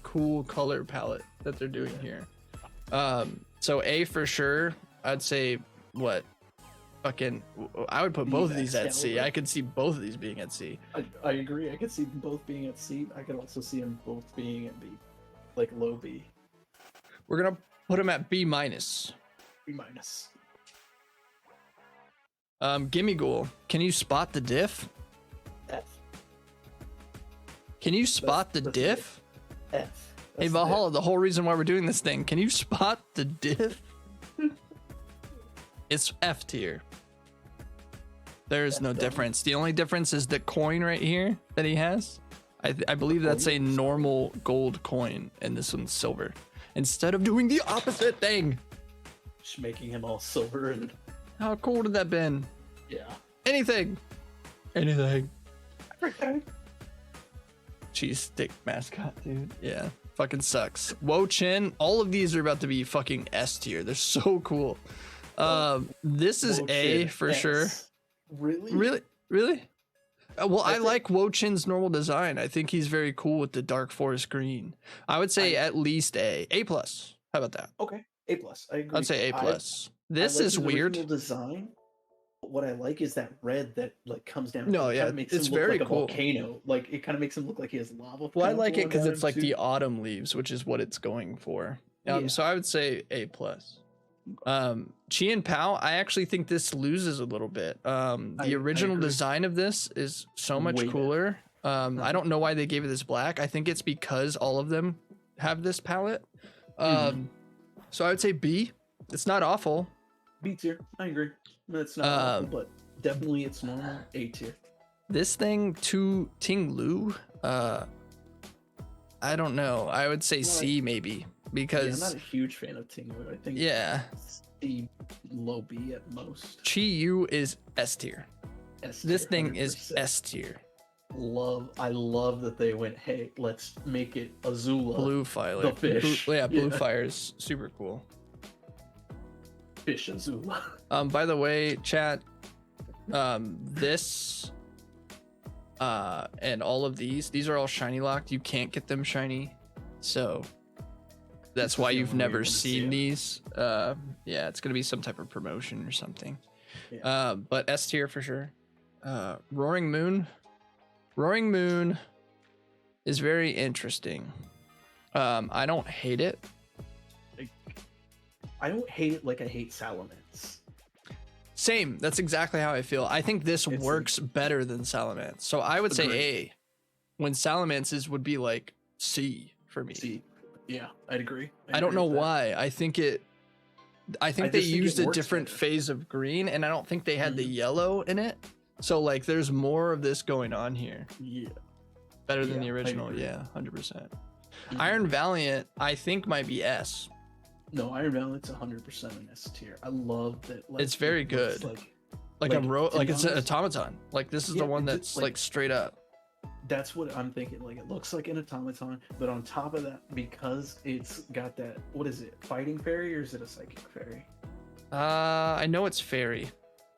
cool color palette that they're doing here. So A for sure. I'd say what? Fucking, I would put B, both of these at C. Baxcalibur. I could see both of these being at C. I agree. I could see them both being at C. I could also see them both being at B, like low B, We're gonna put them at B minus. B minus. Gimme Ghoul, can you spot the diff? F. Can you spot the that's diff? F. Hey That's Valhalla, the whole reason why we're doing this thing, can you spot the diff? It's F tier. There is no F, difference. The only difference is the coin right here that he has. I believe that's a normal gold coin, and this one's silver. Instead of doing the opposite thing. Just making him all silver and How cool would that have been? yeah. Anything. Anything. Okay. Cheese stick mascot, dude. Yeah. Fucking sucks. Wo Chin, all of these are about to be fucking S tier. They're so cool. This is A Bullshit. for S. sure. Really? Really? Well, I think- like Wo Chin's normal design. I think he's very cool with the dark forest green. I would say at least A. A plus. How about that? Okay. A plus. I agree. I'd say A plus. This I like is his weird. original design. But what I like is that red that like comes down. No, it yeah, kinda makes it's him look very like cool. a volcano. Like it kind of makes him look like he has lava. Well, I kinda like it flowing because down it's him, like too. the autumn leaves, which is what it's going for. Yeah. So I would say A plus. Chi and Pao, I actually think this loses a little bit. I The original agree. design of this is so much Way better. cooler. I don't know why they gave it this black. I think it's because all of them have this palette. So I would say B. It's not awful. B tier. I agree. It's not awful, but definitely it's normal. A tier. This thing to Ting Lu, I don't know. I would say C maybe Yeah, I'm because not a huge fan of Tinglu. I think yeah, C, low B at most. Chi Yu is S tier. S This tier, thing is 100%. S tier. I love that they went, hey, let's make it Azula. Blue Fire. the fish. Blue Yeah. Fire is super cool. Fish Azula. By the way, chat, this and all of these are all shiny locked. You can't get them shiny. So that's This why is the you've only way never you're gonna see seen it. these. Yeah, it's gonna be some type of promotion or something. Yeah. But S tier for sure. Roaring Moon. Roaring Moon is very interesting. I don't hate it. I don't hate it like I hate Salamence. Same. That's exactly how I feel. I think this It's works better than Salamence. So I would say Agreed. A. When Salamance's would be like C for me. See, yeah, I'd agree. I don't agree know with that. why. I think it I think they just think it used a works different better. phase of green, and I don't think they had the yellow in it. So like, there's more of this going on here. Yeah. Better than the Yeah, I original, agree. yeah, 100%. Iron Valiant, I think might be S. No, Iron Valiant's 100% an S tier. I love that. Like, It's very it looks good. Like It's an honest- automaton. Like this is Yeah, the one it's that's like- like straight up. That's what I'm thinking. Like it looks like an automaton, but on top of that, because it's got that, what is it? Fighting fairy or is it a psychic fairy? I know it's fairy.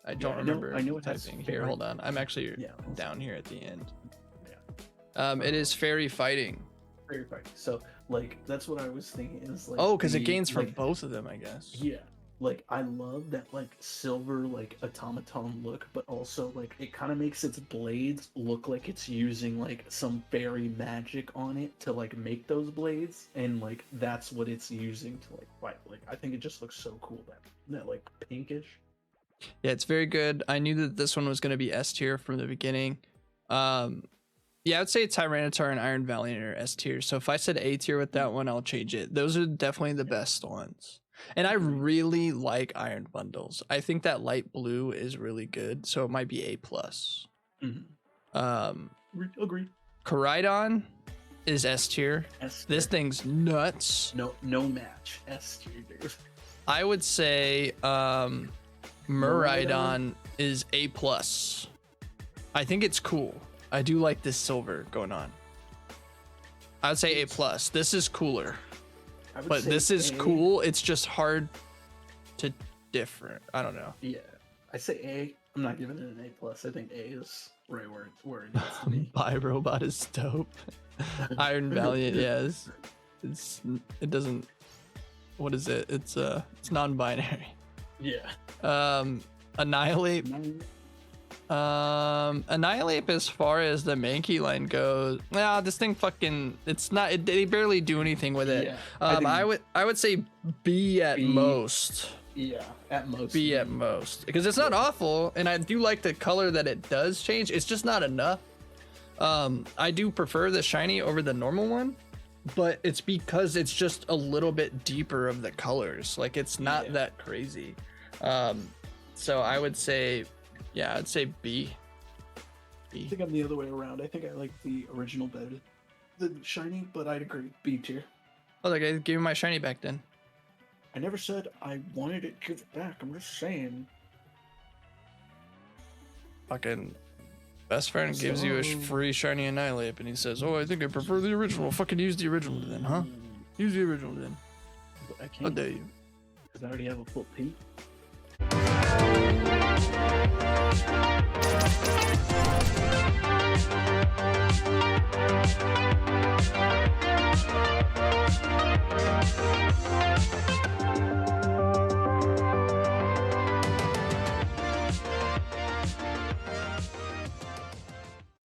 I don't I know- remember I know it has typing here. fairy. Hold on. I'm actually Yeah. down here at the end. Yeah. It is fairy fighting. Fairy fighting. So like that's what I was thinking is like. Oh, because it the, gains from like, both of them, I guess. Yeah. Like I love that like silver like automaton look, but also like it kind of makes its blades look like it's using like some fairy magic on it to like make those blades, and like that's what it's using to like fight. Like I think it just looks so cool, that like pinkish. Yeah, it's very good. I knew that this one was going to be S tier from the beginning. Yeah, I would say Tyranitar and Iron Valiant are S tier. So if I said A tier with that one, I'll change it. Those are definitely the best ones. And I really like iron bundles. I think that light blue is really good, so it might be A plus. Agreed. Koraidon is S tier. S This tier. thing's nuts. No match. S tier, dude. I would say Miraidon is A plus. I think it's cool. I do like this silver going on. I would say A plus. This is cooler. I would But say this is A. cool. It's just hard to different. I don't know. Yeah, I say A. I'm not giving it an A plus. I think A is right where it needs to be. Buy robot is dope. Iron Valiant, yes. It doesn't. What is it? It's non-binary. Yeah. Annihilate. Annihilate as far as the Mankey line goes. Nah, this thing fucking. It's not. They barely do anything with it. Yeah, I would say B at B. most. Yeah, at most. B at most, because it's not awful, and I do like the color that it does change. It's just not enough. I do prefer the shiny over the normal one, but it's because it's just a little bit deeper of the colors. Like it's not that crazy. So I would say, yeah, I'd say B. I think I'm the other way around. I think I like the original better than shiny, but I'd agree. B tier. Oh, like I gave me my shiny back then. I never said I wanted it to give it back. I'm just saying. Fucking best friend gives you a free shiny Annihilate, and he says, "Oh, I think I prefer the original." Fucking use the original then, huh? Use the original then. But I How can't dare you? because I already have a full P.